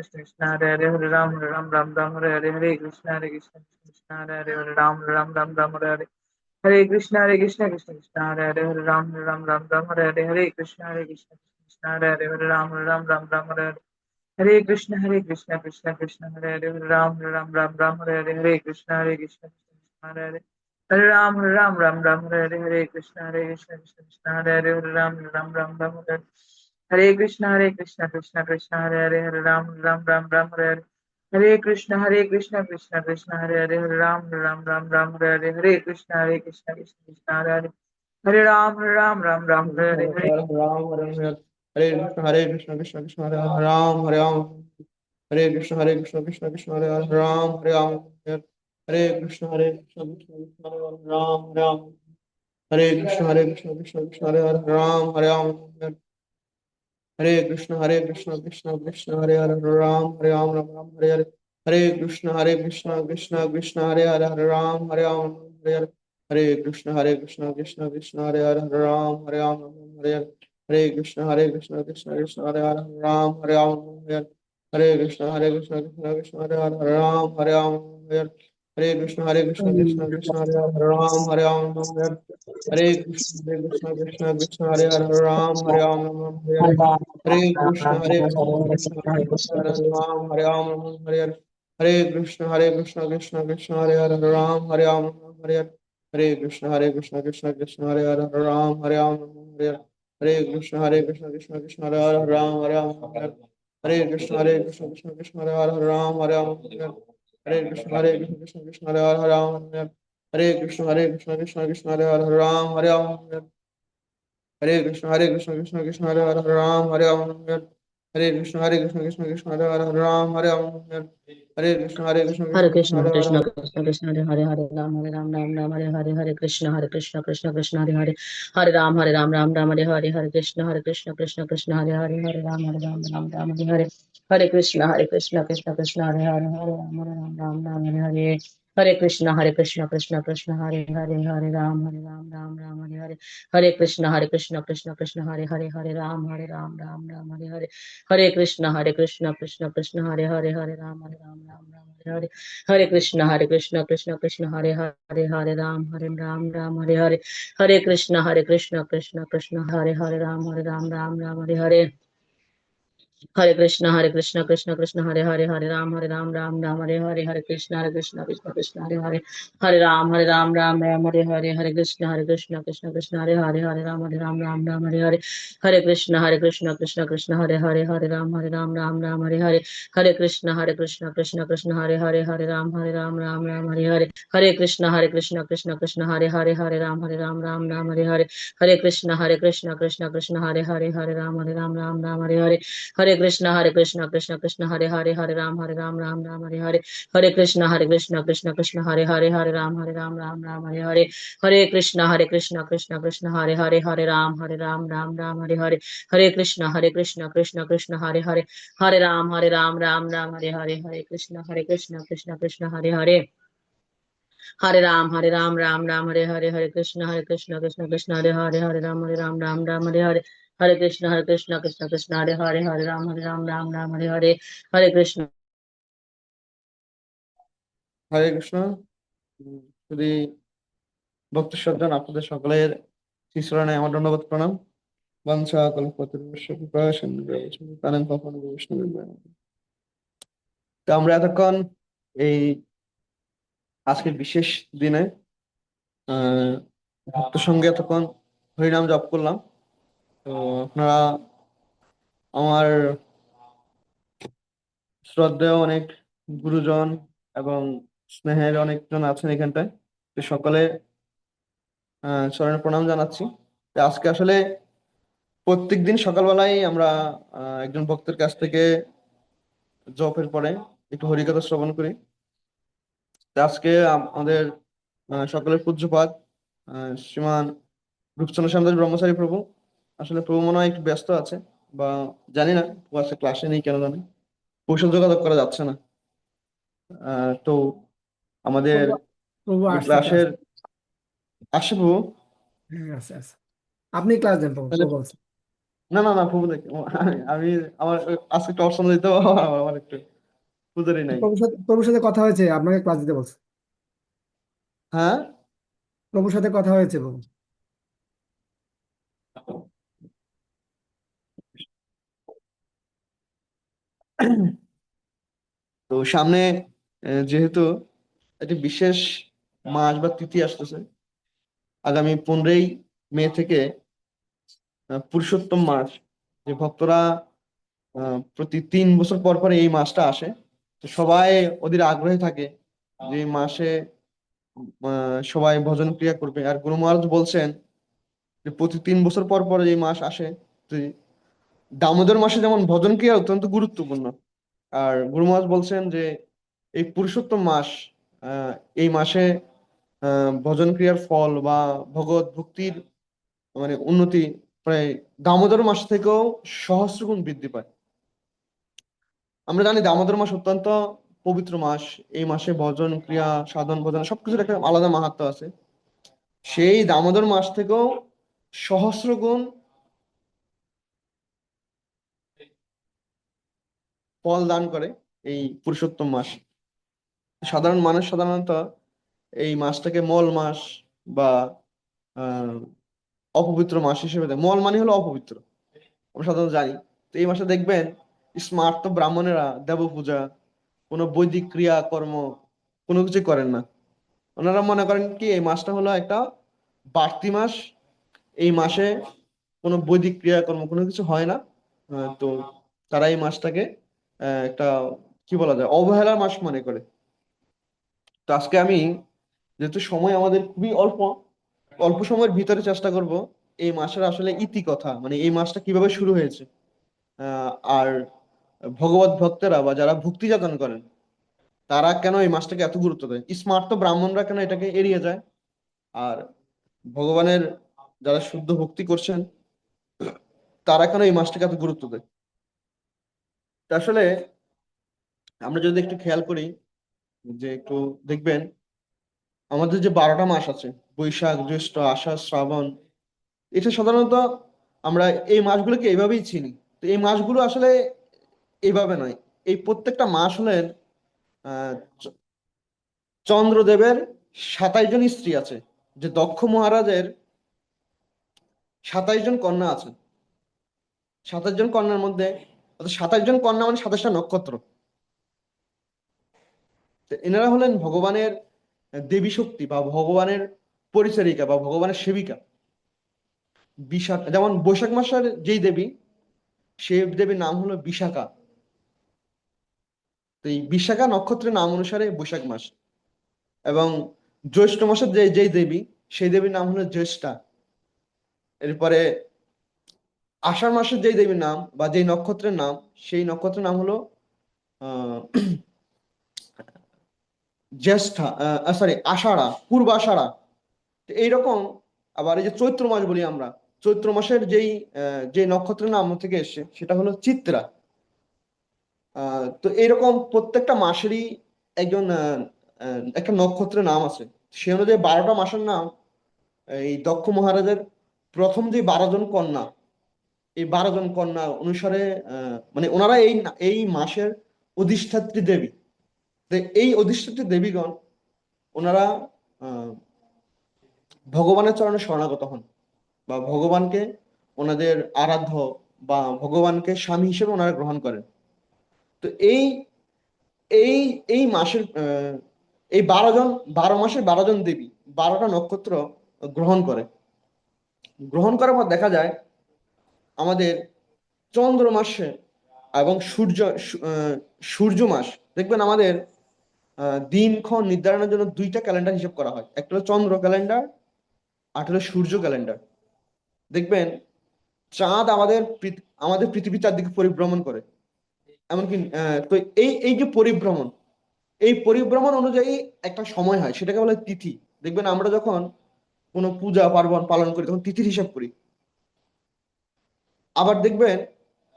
[SPEAKER 4] Hare Hare Hare Ram Ram Hare Hare Hare Krishna Krishna Hare Hare Ram Ram Hare Hare Hare Krishna Krishna Hare Hare Hare Ram Hare Hare Hare Krishna Krishna Hare Hare Hare Ram Hare Hare Hare Krishna Krishna Hare Hare Hare Ram Hare Hare Hare Krishna Krishna Hare Hare Hare Ram Hare Hare Hare Krishna Krishna Hare Hare Hare Ram Hare Hare Hare Krishna Krishna Hare Hare Hare Ram Hare Hare Hare Krishna Krishna Hare Hare Hare Ram Hare Hare Hare Krishna Krishna Hare Hare Hare Ram Hare Hare Hare
[SPEAKER 1] Hare Krishna Krishna Krishna Hare Hare Ram Hare Ram Hare Krishna Krishna Krishna Hare Hare Ram Hare Ram Hare Krishna Krishna Krishna Hare Hare Ram Hare Ram Hare Krishna Krishna Krishna Hare Hare Ram Hare Ram Hare Krishna Krishna Krishna Hare Hare Ram Hare Ram Ram Ram Hare Hare Hare Krishna Krishna Krishna Hare Hare Ram Hare Ram Hare Krishna Krishna Krishna Hare Hare Ram Hare Ram Hare Krishna Krishna Krishna Hare Hare Ram Hare Ram Hare Krishna Krishna Krishna Hare Hare Ram Hare Ram Hare Krishna Krishna Krishna Hare Hare Ram Hare Ram Hare Krishna Krishna Hare Hare Ram Hare Ram Hare Krishna Krishna Krishna Hare Ram Hare Ram Hare Krishna Krishna Krishna Hare Hare Ram Hare Ram Hare Krishna Krishna Krishna Hare Hare Ram Hare Ram Hare Krishna Krishna Krishna Hare Hare Ram Hare Ram Hare Krishna Krishna Krishna Hare Hare Ram Hare Ram Hare Krishna Krishna Krishna Hare Hare Ram Hare Krishna Krishna Krishna Hare Hare Ram Hare Ram Hare Krishna Krishna Hare Hare Ram Hare Ram Hare Krishna Krishna Krishna Hare Hare Ram Hare Ram Hare Krishna
[SPEAKER 8] Hare
[SPEAKER 1] Krishna
[SPEAKER 8] Krishna,
[SPEAKER 1] Hare
[SPEAKER 8] Krishna
[SPEAKER 1] Hare
[SPEAKER 8] Krishna, Krishna Hare Hare, Hare Ram, Ram Ram, Hare Hare, Hare Krishna, Krishna Krishna, Hare Hare, Hare Ram, Ram Ram, Hare Hare, Hare Krishna, Krishna, Hare Hare, Hare Ram, Ram Ram, Hare Hare, Hare Krishna, Krishna, Hare Hare, Hare Ram, Ram Hare Hare, Hare Krishna, Krishna, Hare Hare, Hare Ram, Ram, Hare Hare, Hare Krishna, Krishna, Hare Hare, Hare Ram, Ram, Hare Hare, Hare Krishna, Krishna, Hare Hare, Hare Ram, Ram, Hare Hare, Hare Krishna, Krishna, Hare Hare, Hare Ram, Hare Hare, Hare Krishna, Krishna, Hare Ram, Ram, Hare Hare. Hare Krishna, Krishna, Hare Hare, Hare Ram, Hare Hare, Hare Krishna, Krishna, Hare Hare, Hare Ram, Ram, Hare Hare, Hare Krishna, Krishna, Hare Hare, Hare Ram, Ram, Hare Hare, Hare Krishna, Krishna, Hare Hare, Hare Ram, Ram, Hare Hare, Hare Krishna, Krishna, Hare Hare, Hare Ram, Ram, Hare Hare, Hare Krishna, Krishna, Hare Hare, Hare Ram, Ram, Hare Hare, Hare Krishna, Krishna, Hare Hare, Hare Ram, Ram, Hare Hare, Hare Krishna, Krishna, Hare Hare, Hare Ram, Ram, Hare Hare, Hare Krishna, Krishna, Hare Hare, Hare Ram, Ram, Hare Hare, Hare Krishna, Krishna, Hare Hare, Hare Ram, Ram, Hare Hare, Hare Krishna, Krishna, Hare Hare, Hare Ram, Ram, Hare Hare, Hare Krishna, Krishna, Hare Hare. Hare Ram, Ram Ram, Hare Krishna, Krishna Krishna, Hare Ram, Ram Ram, Hare Krishna, Krishna Krishna, Hare Ram, Ram Ram, Hare Krishna।
[SPEAKER 1] হরে কৃষ্ণ। যদি ভক্ত শ্রদ্ধা আপনাদের সকলের শ্রীচরণে আমার দণ্ডবত প্রণাম। বাঞ্ছা কল্পতরুশ্চ কৃপা সিন্ধুভ্যেব পতিতানাং পাবনেভ্যো বৈষ্ণবেভ্যো নমঃ। তো আমরা এতক্ষণ এই আজকের বিশেষ দিনে ভক্ত সঙ্গে এতক্ষণ হরিনাম জপ করলাম। তো আপনারা আমার শ্রদ্ধেয় অনেক গুরুজন এবং স্নেহের অনেকজন আছেন এখানটায়, তো সকলে চরণে প্রণাম জানাচ্ছি। তো আজকে আসলে প্রত্যেকদিন সকালবেলায় আমরা একজন ভক্তের কাছ থেকে জপের পরে একটু হরিকথা শ্রবণ করি। তো আজকে আমাদের সকলের পূজ্যপাদ শ্রীমান রূপচন্দ্র শ্যামদাস ব্রহ্মচারী প্রভু, আসলে প্রভু মনে হয় একটু ব্যস্ত আছে বা জানি না, প্রভু আজকে ক্লাসে নেই কেন জানি, কৌশল যোগাযোগ করা যাচ্ছে না। তো আমাদের
[SPEAKER 9] প্রভু
[SPEAKER 1] এই
[SPEAKER 9] আসছে
[SPEAKER 1] ক্লাসের
[SPEAKER 9] ক্লাসে।
[SPEAKER 1] আসে প্রভু।
[SPEAKER 9] হ্যাঁ, আছে আছে। আপনি ক্লাস দেন প্রভু,
[SPEAKER 1] তাহলে
[SPEAKER 9] প্রভু বলছে।
[SPEAKER 1] না না না প্রভু দেখি আমি আমার আজকে একটু অপশন দিতে হবে, আমার একটু পুজোরই নাই।
[SPEAKER 9] প্রভুর সাথে কথা হয়েছে, আপনাকে ক্লাস দিতে বলছে।
[SPEAKER 1] হ্যাঁ,
[SPEAKER 9] প্রভুর সাথে কথা হয়েছে প্রভু।
[SPEAKER 1] তো সামনে যেহেতু একটি বিশেষ মাস বা তিথি আসতেছে, আগামী 15ই মে থেকে পুরুষোত্তম মাস, যে ভক্তরা প্রতি 3 বছর পর পর এই মাসটা আসে, তো সবাই ওদের আগ্রহে থাকে যে এই মাসে সবাই ভজন ক্রিয়া করবে। আর গুরু মহারাজ বলছেন যে প্রতি 3 বছর পর পর এই মাস আসে, তো দামোদর মাসে যেমন ভজন ক্রিয়া অত্যন্ত গুরুত্বপূর্ণ, আর গুরু মহারাজ বলছেন যে এই পুরুষোত্তম মাস, আহ, এই মাসে ভজন ক্রিয়ার ফল বা ভগবত ভক্তির মানে উন্নতি প্রায় দামোদর মাস থেকেও সহস্র গুণ বৃদ্ধি পায়। আমরা জানি দামোদর মাস অত্যন্ত পবিত্র মাস। এই মাসে ভজন ক্রিয়া সাধন ভজন সবকিছুর একটা আলাদা মাহাত্ম্য আছে। সেই দামোদর মাস থেকেও সহস্র গুণ ফল দান করে এই পুরুষোত্তম মাস। সাধারণ মানুষ সাধারণত এই মাসটাকে মল মাস বা আহ অপবিত্র মাস হিসেবে দেয়। মল মানে হলো অপবিত্র, আমরা সাধারণত জানি। তো এই মাসে দেখবেন স্মার্ত ব্রাহ্মণেরা দেব পূজা, কোনো বৈদিক ক্রিয়া কর্ম কোনো কিছু করেন না। ওনারা মনে করেন কি এই মাসটা হলো একটা বাড়তি মাস, এই মাসে কোনো বৈদিক ক্রিয়াকর্ম কোনো কিছু হয় না। তো তারা এই মাসটাকে একটা কি বলা যায় অবহেলার মাস মনে করে। তো আজকে আমি, যেহেতু সময় আমাদের খুবই অল্প, অল্প সময়ের ভিতরে চেষ্টা করব এই মাসের আসলে ইতি কথা, মানে এই মাসটা কিভাবে শুরু হয়েছে, আর ভগবত ভক্তরা বা যারা ভক্তি যাপন করেন তারা কেন এই মাসটাকে এত গুরুত্ব দেয়, স্মার্ত ব্রাহ্মণরা কেন এটাকে এড়িয়ে যায়, আর ভগবানের যারা শুদ্ধ ভক্তি করছেন তারা কেন এই মাসটাকে এত গুরুত্ব দেয়। তা আসলে আমরা যদি একটু খেয়াল করি, যে একটু দেখবেন আমাদের যে 12টা মাস আছে, বৈশাখ জ্যৈষ্ঠ আষাঢ় শ্রাবণ, এটা সাধারণত আমরা এই মাসগুলোকে এইভাবেই চিনি। তো এই মাসগুলো আসলে এইভাবে নয়। এই প্রত্যেকটা মাস হলেন আহ চন্দ্রদেবের 27 জন স্ত্রী আছে, যে দক্ষ মহারাজের 27 জন কন্যা আছে। 27 জন কন্যার মধ্যে 27 জন কন্যা মানে 27টা নক্ষত্র। তো এনারা হলেন ভগবানের দেবী শক্তি বা ভগবানের পরিচারিকা বা ভগবানের সেবিকা। বিশাখা, যেমন বৈশাখ মাসের যেই দেবী, সেই দেবীর নাম হলো বিশাখা। তো এই বিশাখা নক্ষত্রের নাম অনুসারে বৈশাখ মাস। এবং জ্যৈষ্ঠ মাসের যেই দেবী, সেই দেবীর নাম হলো জ্যেষ্ঠা। এরপরে আষাঢ় মাসের যেই দেবীর নাম বা যেই নক্ষত্রের নাম, সেই নক্ষত্রের নাম হলো আহ জ্যেষ্ঠা, সরি আষাঢ়া, পূর্বাষাঢ়া। তো এইরকম আবার এই যে চৈত্র মাস বলি আমরা, চৈত্র মাসের যে নক্ষত্রের নাম থেকে এসছে সেটা হলো চিত্রা। তো এইরকম প্রত্যেকটা মাসেরই একজন একটা নক্ষত্রের নাম আছে। সে অনুযায়ী 12টা মাসের নাম এই দক্ষ মহারাজের প্রথম যে 12 জন কন্যা, এই 12 জন কন্যা অনুসারে মানে ওনারা এই মাসের অধিষ্ঠাত্রী দেবী। তো এই অধিষ্ঠাত্রী দেবীগণ ওনারা ভগবানের চরণে শরণাগত হন, বা ভগবানকে ওনাদের আরাধ্য বা ভগবানকে স্বামী হিসেবে ওনারা গ্রহণ করেন। তো এই এই এই মাসের এই 12 মাসের 12 জন দেবী 12টা নক্ষত্র গ্রহণ করে। গ্রহণ করার পর দেখা যায় আমাদের চন্দ্র মাসে এবং সূর্য মাস, দেখবেন আমাদের দিনক্ষণ নির্ধারণের জন্য 2টা ক্যালেন্ডার হিসেব করা হয়, একটা হলো চন্দ্র ক্যালেন্ডার আর হলো সূর্য ক্যালেন্ডার। দেখবেন চাঁদ আমাদের পৃথিবীর চারদিকে পরিভ্রমণ করে, এমনকি তো এই যে পরিভ্রমণ, এই পরিভ্রমণ অনুযায়ী একটা সময় হয়, সেটাকে বলে তিথি। দেখবেন আমরা যখন কোনো পূজা পার্বণ পালন করি তখন তিথির হিসাব করি। আবার দেখবেন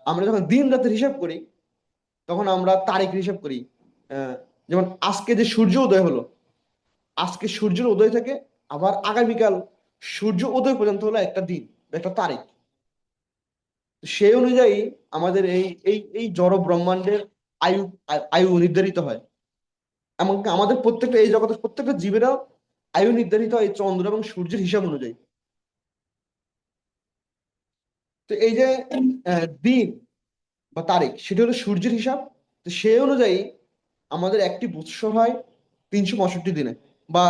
[SPEAKER 1] আমরা যখন দিন রাতের হিসাব করি তখন আমরা তারিখের হিসাব করি। যেমন আজকে যে সূর্য উদয় হলো, আজকে সূর্যের উদয় থেকে আবার আগামীকাল সূর্য উদয় পর্যন্ত হলো একটা দিন, একটা তারিখ। সেই অনুযায়ী আমাদের এই এই এই জড় ব্রহ্মাণ্ডের আয়ু আয়ু নির্ধারিত হয়। এমনকি আমাদের প্রত্যেকটা এই জগতের প্রত্যেকটা জীবেরও আয়ু নির্ধারিত হয় চন্দ্র এবং সূর্যের হিসাব অনুযায়ী। তো এই যে দিন বা তারিখ, সেটা হলো সূর্যের হিসাব। তো সেই অনুযায়ী আমাদের একটি বৎসর হয় 365 দিনে, বা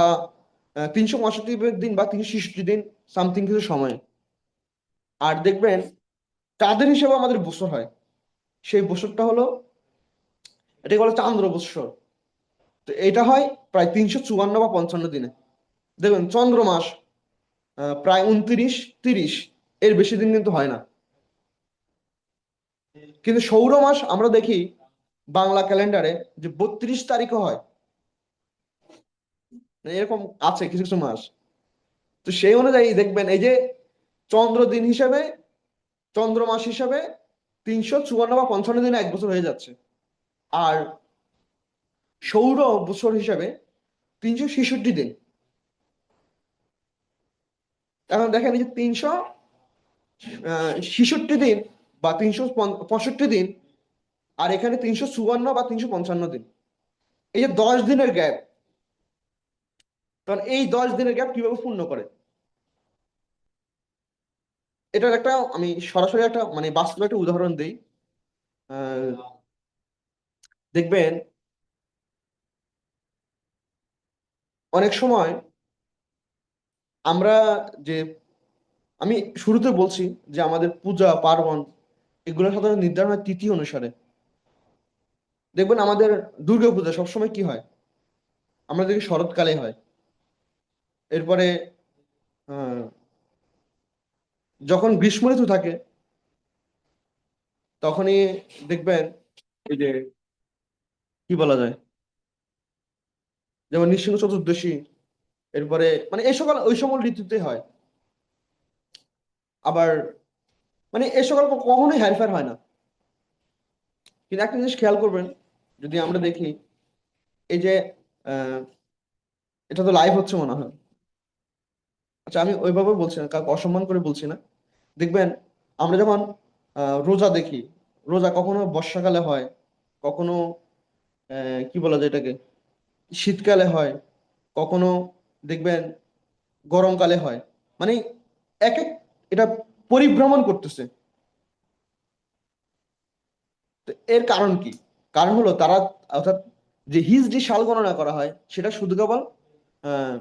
[SPEAKER 1] 365 দিন বা 366 দিন সামথিং কিছু সময়ে। আর দেখবেন চাঁদের হিসাবে আমাদের বছর হয়, সেই বছরটা হলো এটাকে বলে চান্দ্র বৎসর। তো এটা হয় প্রায় 354 বা 55 দিনে। দেখবেন চন্দ্র মাস প্রায় 29-30, এর বেশি দিন কিন্তু হয় না। কিন্তু সৌর মাস আমরা দেখি বাংলা ক্যালেন্ডারে যে 32 তারিখও হয়, এরকম আছে কিছু কিছু মাস। তো সেই অনুযায়ী দেখবেন এই যে চন্দ্র দিন হিসাবে, চন্দ্র মাস হিসাবে 354 বা 55 দিনে 1 বছর হয়ে যাচ্ছে। আর সৌর বছর হিসাবে 366 দিন। এখন দেখেন এই যে 366 দিন বা 365 দিন, আর এখানে 354 বা 355 দিন, এই যে 10 দিনের গ্যাপ। কারণ এই 10 দিনের গ্যাপ কিভাবে পূর্ণ করে, এটার একটা আমি সরাসরি একটা মানে বাস্তব একটা উদাহরণ দিই। দেখবেন অনেক সময় আমরা যে, আমি শুরুতে বলছি যে আমাদের পূজা পার্বণ এগুলো সাধারণত নির্ধারণ হয় তিথি অনুসারে। দেখবেন আমাদের দুর্গাপূজা সবসময় কি হয়, আমরা দেখি শরৎকালে হয়। এরপরে আহ, যখন গ্রীষ্ম ঋতু থাকে তখনই দেখবেন এই যে কি বলা যায়, যেমন নৃসিংহ চতুর্দশী, এরপরে মানে এই সকল ওই সকল ঋতুতে হয়। আবার মানে এই সকল কখনোই হেরফের হয় না। কিন্তু একটা জিনিস খেয়াল করবেন, যদি আমরা দেখি এই যে আহ এটা তো লাইভ হচ্ছে মনে হয়, আচ্ছা আমি ওইভাবে বলছি না, কাউকে অসম্মান করে বলছি না। দেখবেন আমরা যখন রোজা দেখি, রোজা কখনো বর্ষাকালে হয়, কখনো কি বলা যায় এটাকে শীতকালে হয়, কখনো দেখবেন গরমকালে হয়। মানে এক এক এটা পরিভ্রমণ করতেছে। তো এর কারণ কি? কারণ হলো তারা, অর্থাৎ যে হিজরি সাল গণনা করা হয় সেটা শুধু কেবল আহ,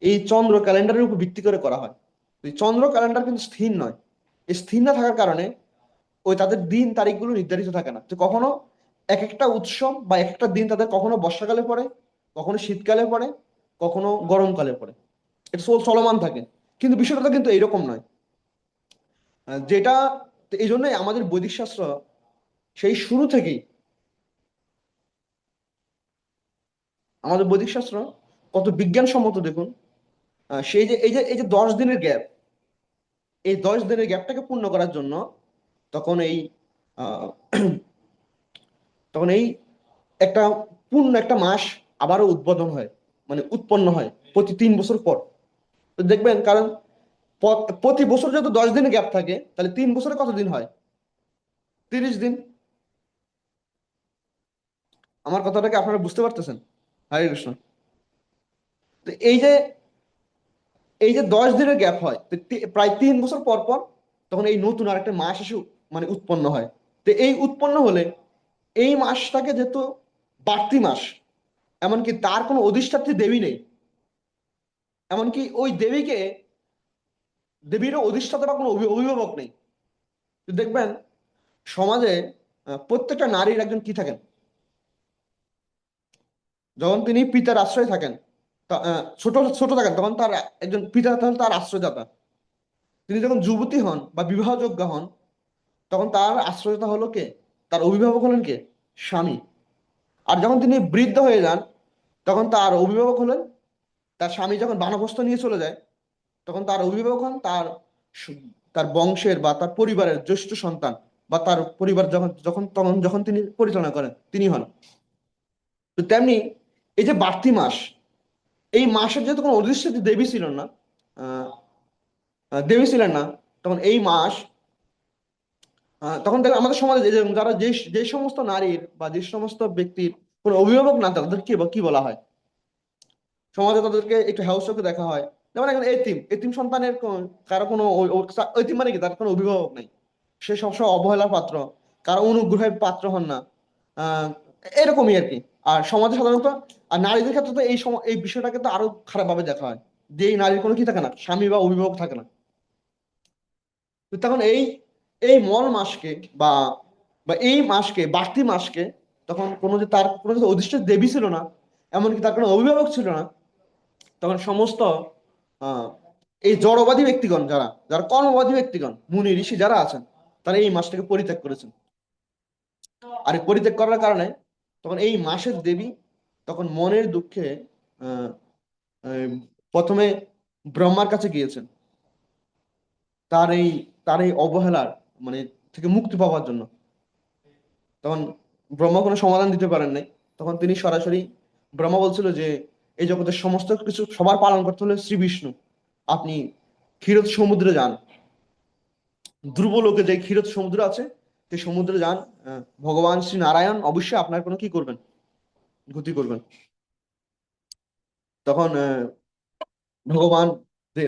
[SPEAKER 1] এই চন্দ্র ক্যালেন্ডারের উপর ভিত্তি করে করা হয়। এই চন্দ্র ক্যালেন্ডার কিন্তু স্থির নয়। এই স্থির না থাকার কারণে ওই তাদের দিন তারিখগুলো নির্ধারিত থাকে না। তো কখনো এক একটা উৎসব বা এক একটা দিন তাদের কখনো বর্ষাকালে পড়ে, কখনো শীতকালে পড়ে, কখনো গরমকালে পড়ে। এটা চলমান থাকে। কিন্তু বিষয়টা কিন্তু এইরকম নয়। যেটা এই জন্যই আমাদের বৈদিক শাস্ত্র সেই শুরু থেকেই, আমাদের বৈদিক শাস্ত্র কত বিজ্ঞানসম্মত দেখুন। সেই যে এই যে 10 দিনের গ্যাপ, এই 10 দিনের গ্যাপটাকে পূর্ণ করার জন্য তখন এই আহ, তখন এই একটা পূর্ণ একটা মাস আবারও উদ্বোধন হয়, মানে উৎপন্ন হয়।
[SPEAKER 10] প্রতি 3 বছর পর। তো দেখবেন, কারণ প্রতি বছর যত 10 দিনের গ্যাপ থাকে, তাহলে 3 বছরে কত দিন হয়? 30 দিন। আমার কথাটাকে আপনারা বুঝতে পারতেছেন? হরে কৃষ্ণ। তো এই যে 10 দিনের গ্যাপ হয়, তো প্রায় 3 বছর পর পর তখন এই নতুন আরেকটা মাস এসে মানে উৎপন্ন হয়। তো এই উৎপন্ন হলে এই মাসটাকে যেহেতু বাড়তি মাস, এমনকি তার কোনো অধিষ্ঠাত্রী দেবী নেই, এমনকি ওই দেবীরও অধিষ্ঠাতা বা কোনো অভিভাবক নেই। তো দেখবেন সমাজে প্রত্যেকটা নারীর একজন কি থাকেন, যখন তিনি পিতার আশ্রয় থাকেন, ছোট ছোট থাকেন, তখন তার একজন পিতা তখন তার আশ্রয়দাতা। তিনি যখন যুবতী হন বা বিবাহযোগ্য হন, তখন তার আশ্রয়দাতা হলো কে? তার অভিভাবক হলেন কে? স্বামী। আর যখন তিনি বৃদ্ধ হয়ে যান, তখন তার অভিভাবক হলেন, তার স্বামী যখন বানপ্রস্থ নিয়ে চলে যায়, তখন তার অভিভাবক হন তার বংশের বা তার পরিবারের জ্যেষ্ঠ সন্তান, বা তার পরিবার যখন তিনি পরিচালনা করেন, তিনি হন। তো তেমনি এই যে বাড়তি মাস, এই মাসের যেহেতু কোনো অধিষ্ঠিত দেবী ছিল না, আহ, দেবী ছিলেন না, তখন এই মাস তখন দেখবেন আমাদের সমাজে যারা যে সমস্ত নারীর বা যে সমস্ত ব্যক্তির কোনো অভিভাবক না, তাদের কি বলা হয়? সমাজে তাদেরকে একটু হেয় চোখে দেখা হয়। যেমন এখন এতিম এতিম সন্তানের কারো কোনো এতিম মানে কি, তার কোনো অভিভাবক নেই, সে সবসময় অবহেলার পাত্র, কারো অনুগ্রহের পাত্র হন না। আহ এরকমই আর কি। আর সমাজে সাধারণত আর নারীদের ক্ষেত্রে তো এই বিষয়টাকে তো আরো খারাপ ভাবে দেখা হয়, যে এই নারীর কোনো কি থাকে না, স্বামী বা অভিভাবক থাকে না। তো তখন এই এই মল মাসকে বা বা এই মাসকে, বাড়তি মাসকে, তখন তার কোনো যে অধিষ্ঠিত দেবী ছিল না, এমনকি তার কোনো অভিভাবক ছিল না, তখন সমস্ত আহ এই জড়বাদী ব্যক্তিগণ, যারা যারা কর্মবাদী ব্যক্তিগণ, মুনি ঋষি যারা আছেন, তারা এই মাসটাকে পরিত্যাগ করেছেন। আর এই পরিত্যাগ করার কারণে তখন এই মাসের দেবী তখন মনের দুঃখে আহ আহ, প্রথমে ব্রহ্মার কাছে গিয়েছেন, তার এই অবহেলার মানে থেকে মুক্তি পাওয়ার জন্য। তখন ব্রহ্মা কোনো সমাধান দিতে পারেন নাই। তখন তিনি সরাসরি, ব্রহ্মা বলছিল যে এই জগতের সমস্ত কিছু সবার পালন করতে হলে শ্রী বিষ্ণু, আপনি ক্ষীরোদ সমুদ্রে যান, ধ্রুবলোকে যে ক্ষীরোদ সমুদ্র আছে, সেই সমুদ্রে যান। ভগবান শ্রী নারায়ণ অবশ্যই আপনার কোনো কি করবেন, গতি করবেন। তখন ভগবান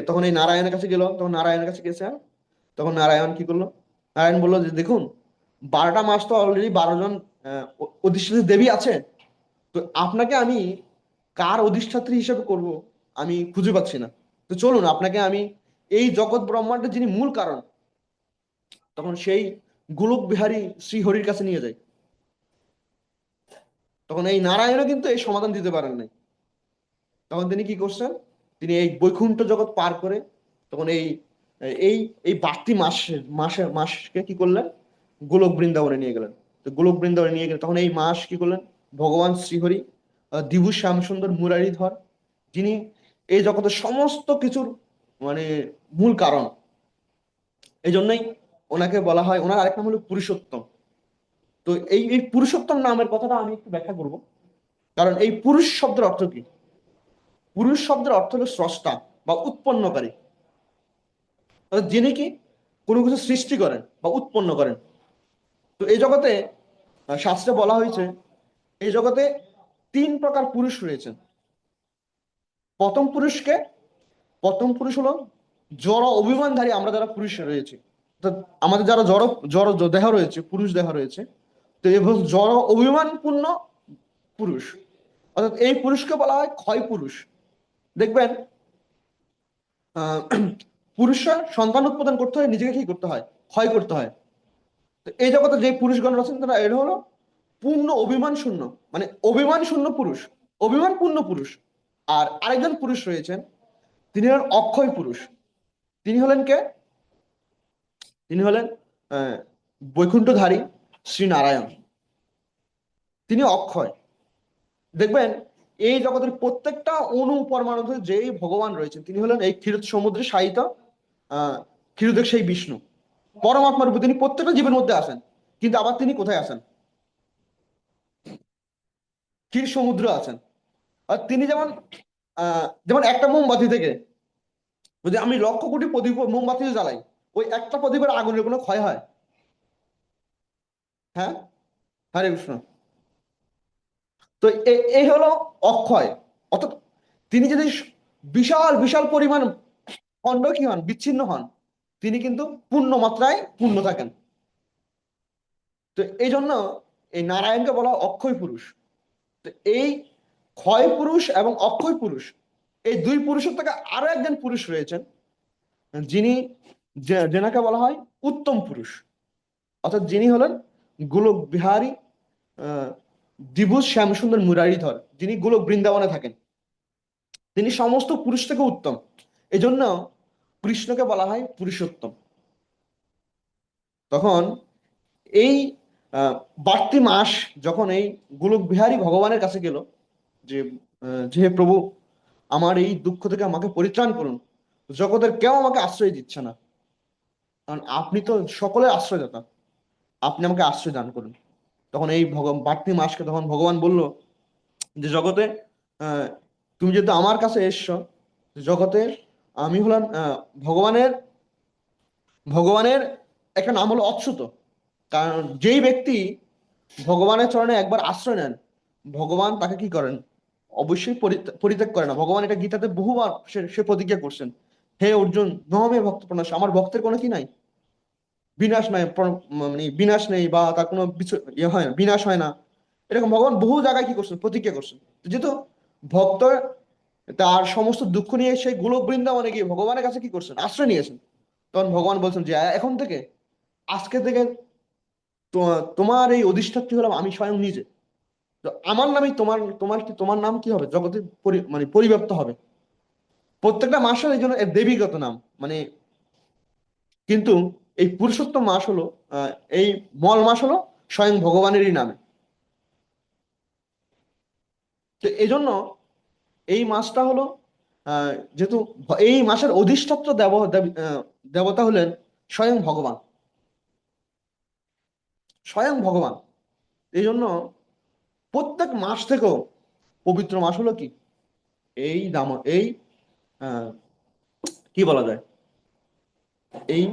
[SPEAKER 10] তখন এই নারায়ণের কাছে গেল, তখন নারায়ণের কাছে গেছে। তখন নারায়ণ কি করলো? নারায়ণ বললো যে দেখুন, 12টা মাস তো অলরেডি 12 জন অধিষ্ঠিত দেবী আছে, তো আপনাকে আমি কার অধিষ্ঠাত্রী হিসেবে করব আমি খুঁজে পাচ্ছি না। তো চলুন আপনাকে আমি এই জগৎ ব্রহ্মাণ্ডের যিনি মূল কারণ, তখন সেই গোলক বিহারী শ্রীহরির কাছে নিয়ে যায়। তখন এই নারায়ণও কিন্তু এই সমাধান দিতে পারেন নাই। তখন তিনি কি করছেন? তিনি এই বৈকুণ্ঠ জগৎ পার করে তখন এই এই বাড়তি মাসকে কি করলেন? গোলক বৃন্দাবনে নিয়ে গেলেন। তো গোলক বৃন্দাবনে নিয়ে গেলেন, তখন এই মাস কি করলেন? ভগবান শ্রীহরি, দিবু শ্যাম সুন্দর মুরারিধর, যিনি এই জগতের সমস্ত কিছুর মানে মূল কারণ, এই জন্যই ওনাকে বলা হয়, ওনার আরেক নাম হলো পুরুষোত্তম। তো এই পুরুষোত্তম নামের কথাটা আমি একটু ব্যাখ্যা করব। কারণ এই পুরুষ শব্দের অর্থ কি? পুরুষ শব্দের অর্থ হলো স্রষ্টা বা উৎপন্নকারী, যিনি কি কোনো কিছু সৃষ্টি করেন বা উৎপন্ন করেন। তো এই জগতে শাস্ত্রে বলা হয়েছে, এই জগতে 3 প্রকার পুরুষ রয়েছেন। প্রথম প্রথম পুরুষ হলো জড় অভিমানধারী, আমরা যারা পুরুষ রয়েছে, আমাদের যারা জড় জড় দেহ রয়েছে, পুরুষ দেহ রয়েছে, তো এই জড় অভিমানপূর্ণ পুরুষ, অর্থাৎ এই পুরুষকে বলা হয় ক্ষয় পুরুষ। দেখবেন পুরুষরা সন্তান উৎপাদন করতে হয়, নিজেকে কি করতে হয়? ক্ষয় করতে হয়। তো এই জগতে যে পুরুষগণ রয়েছেন, তারা এর হলো পূর্ণ অভিমান শূন্য, মানে অভিমান শূন্য পুরুষ, অভিমান পূর্ণ পুরুষ। আর আরেকজন পুরুষ রয়েছেন, তিনি হলেন অক্ষয় পুরুষ। তিনি হলেন কে? তিনি হলেন বৈকুণ্ঠধারী শ্রী নারায়ণ, তিনি অক্ষয়। দেখবেন এই জগতের প্রত্যেকটা অণু পরমাণুতে যেই ভগবান রয়েছেন, তিনি হলেন এই ক্ষীরোদ সমুদ্রে শায়িত ক্ষীরোদের সেই বিষ্ণু, পরমাত্মার রূপে তিনি প্রত্যেকটা জীবের মধ্যে আসেন। কিন্তু আবার তিনি কোথায় আসেন? ক্ষীর সমুদ্র আছেন। আর তিনি যেমন যেমন একটা মোমবাতি থেকে যদি আমি লক্ষ কোটি প্রদীপ মোমবাতি জ্বালাই, ওই একটা প্রদীপের আগুনের কোনো ক্ষয় হয়? হ্যাঁ, হরে কৃষ্ণ। তো এই হলো অক্ষয়। অর্থাৎ তিনি যদি বিশাল বিশাল পরিমাণ খণ্ড কি হন, বিচ্ছিন্ন হন, তিনি কিন্তু পূর্ণ মাত্রায় পূর্ণ থাকেন। তো এই জন্য এই নারায়ণকে বলা হয় অক্ষয় পুরুষ। তো এই ক্ষয় পুরুষ এবং অক্ষয় পুরুষ, এই দুই পুরুষের থেকে আরো একজন পুরুষ রয়েছেন, যিনি যেনাকে বলা হয় উত্তম পুরুষ। অর্থাৎ যিনি হলেন গোলক বিহারী দ্বিভুজ শ্যামসুন্দর মুরারীধর, যিনি গোলক বৃন্দাবনে থাকেন। তিনি সমস্ত পুরুষ থেকে উত্তম, এই জন্য কৃষ্ণকে বলা হয় পুরুষোত্তম। তখন এই বাড়তি মাস যখন এই গোলক বিহারী ভগবানের কাছে গেল যে হে প্রভু, আমার এই দুঃখ থেকে আমাকে পরিত্রাণ করুন, জগতের কেউ আমাকে আশ্রয় দিচ্ছে না, কারণ আপনি তো সকলের আশ্রয়দাতা, আপনি আমাকে আশ্রয় দান করুন। তখন এই বাড়তি মাসকে তখন ভগবান বলল যে জগতে তুমি যেহেতু আমার কাছে এসছো, জগতে আমি হলাম ভগবানের ভগবানের একটা নাম হলো অচ্যুত। কারণ যেই ব্যক্তি ভগবানের চরণে একবার আশ্রয় নেন, ভগবান তাকে কি করেন? অবশ্যই পরিত্যাগ করে না। ভগবান এটা গীতাতে বহুবার সে প্রতিজ্ঞা করছেন, হে অর্জুন নহমে ভক্ত প্রণাশ, আমার ভক্তের কোনো কি নাই, বিনাশ নাই, মানে বিনাশ নেই বা তার কোনো ইয়ে হয় না, বিনাশ হয় না। এরকম ভগবান বহু জায়গায় কি করছেন? প্রতিজ্ঞা করছেন। যেহেতু ভক্ত তার সমস্ত দুঃখ নিয়ে সেই গোলক বৃন্দাবনে গিয়ে ভগবানের কাছে কি করছেন? আশ্রয় নিয়েছেন। তখন ভগবান বলছেন যে এখন থেকে, আজকে থেকে তোমার এই অধিষ্ঠাত্রী হলাম আমি স্বয়ং নিজে। তো আমার নামই তোমার নাম কি হবে? জগতে মানে পরিব্যাপ্ত হবে। প্রত্যেকটা মাসের এই জন্য দেবীগত নাম, মানে কিন্তু এই পুরুষোত্তম মাস হলো এই মল মাস হলো স্বয়ং ভগবানেরই নামে। তো এই জন্য এই মাসটা হলো যেহেতু এই মাসের অধিষ্ঠাত্র দেবতা হলেন স্বয়ং ভগবান, স্বয়ং ভগবান। এই জন্য প্রত্যেক মাস থেকেও পবিত্র মাস হলো কি এই আহ, কি বলা যায়, এই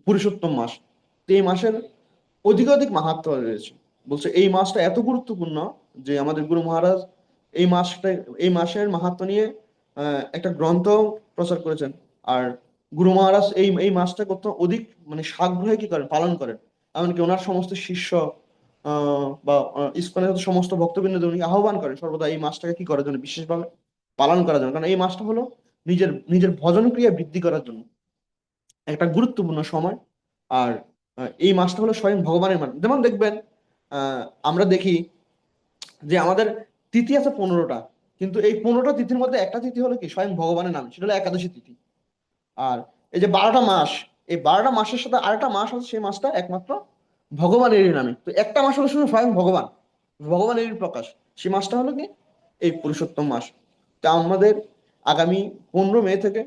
[SPEAKER 10] পুরুষোত্তম মাস। তো এই মাসের অধিক মাহাত্ম্য রয়েছে। বলছে এই মাসটা এত গুরুত্বপূর্ণ যে আমাদের গুরু মহারাজ এই মাসের মাহাত্ম্য নিয়ে একটা গ্রন্থ প্রচার করেছেন। আর গুরু মহারাজ এই মাসটা কত অধিক মানে সাগ্রহে কি করেন, পালন করেন। এমনকি ওনার সমস্ত শিষ্য বা ইসকনের সমস্ত ভক্তবৃন্দ উনি আহ্বান করেন সর্বদা এই মাসটাকে কি করার জন্য, বিশেষভাবে পালন করার জন্য। কারণ এই মাসটা হলো নিজের নিজের ভজন ক্রিয়া বৃদ্ধি করার জন্য একটা গুরুত্বপূর্ণ সময়। আর এই মাসটা হলো স্বয়ং ভগবানের মাস। যেমন দেখবেন আমরা দেখি যে আমাদের তিথি আছে 15টা, কিন্তু এই 15টা তিথির মধ্যে একটা তিথি হলো কি স্বয়ং ভগবানের নাম, সেটা হলো একাদশী তিথি। আর এই যে 12টা মাস, এই 12টা মাসের সাথে আরেকটা মাস আছে, সেই মাসটা একমাত্র ভগবানেরই নামে। তো একটা মাস হলো শুধু স্বয়ং ভগবান, ভগবানেরই প্রকাশ, সেই মাসটা হলো কি এই পুরুষোত্তম মাস। তা আমাদের আগামী 15 মে থেকে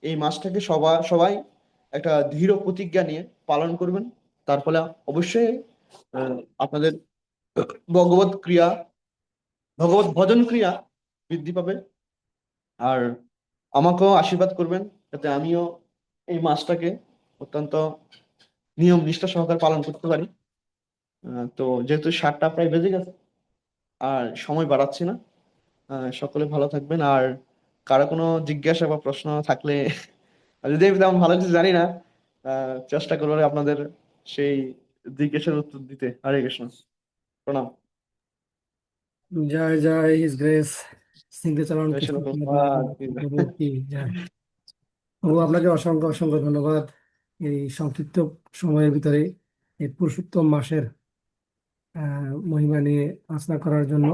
[SPEAKER 10] এই মাসটাকে সবাই একটা দৃঢ় প্রতিজ্ঞা নিয়ে পালন করবেন। তার ফলে অবশ্যই আপনাদের ভগবত ক্রিয়া, ভগবত ভজন ক্রিয়া বৃদ্ধি পাবে। আর আমাকেও আশীর্বাদ করবেন যাতে আমিও এই মাসটাকে অত্যন্ত নিয়ম নিষ্ঠা সহকারে পালন করতে পারি। তো যেহেতু 7টা প্রায় বেজে গেছে, আর সময় বাড়াচ্ছি না। সকলে ভালো থাকবেন। আর কারো কোনো জিজ্ঞাসা বা প্রশ্ন থাকলে, যদি আমি তেমন ভালো কিছু জানি না, চেষ্টা করবো আপনাদের সেই জিজ্ঞাসার উত্তর দিতে। হরে কৃষ্ণ, প্রণাম।
[SPEAKER 9] জয় জয় হিজ গ্রেস সিংহচরণ
[SPEAKER 10] জয়
[SPEAKER 9] কৃষ্ণ
[SPEAKER 10] শ্রীল
[SPEAKER 9] প্রভু
[SPEAKER 10] প্রভুপাদ
[SPEAKER 9] কি জয়। প্রভু আপনাকে অসংখ্য অসংখ্য ধন্যবাদ এই সংক্ষিপ্ত সময়ের ভিতরে এই পুরুষোত্তম মাসের মহিমা নিয়ে আলোচনা করার জন্য।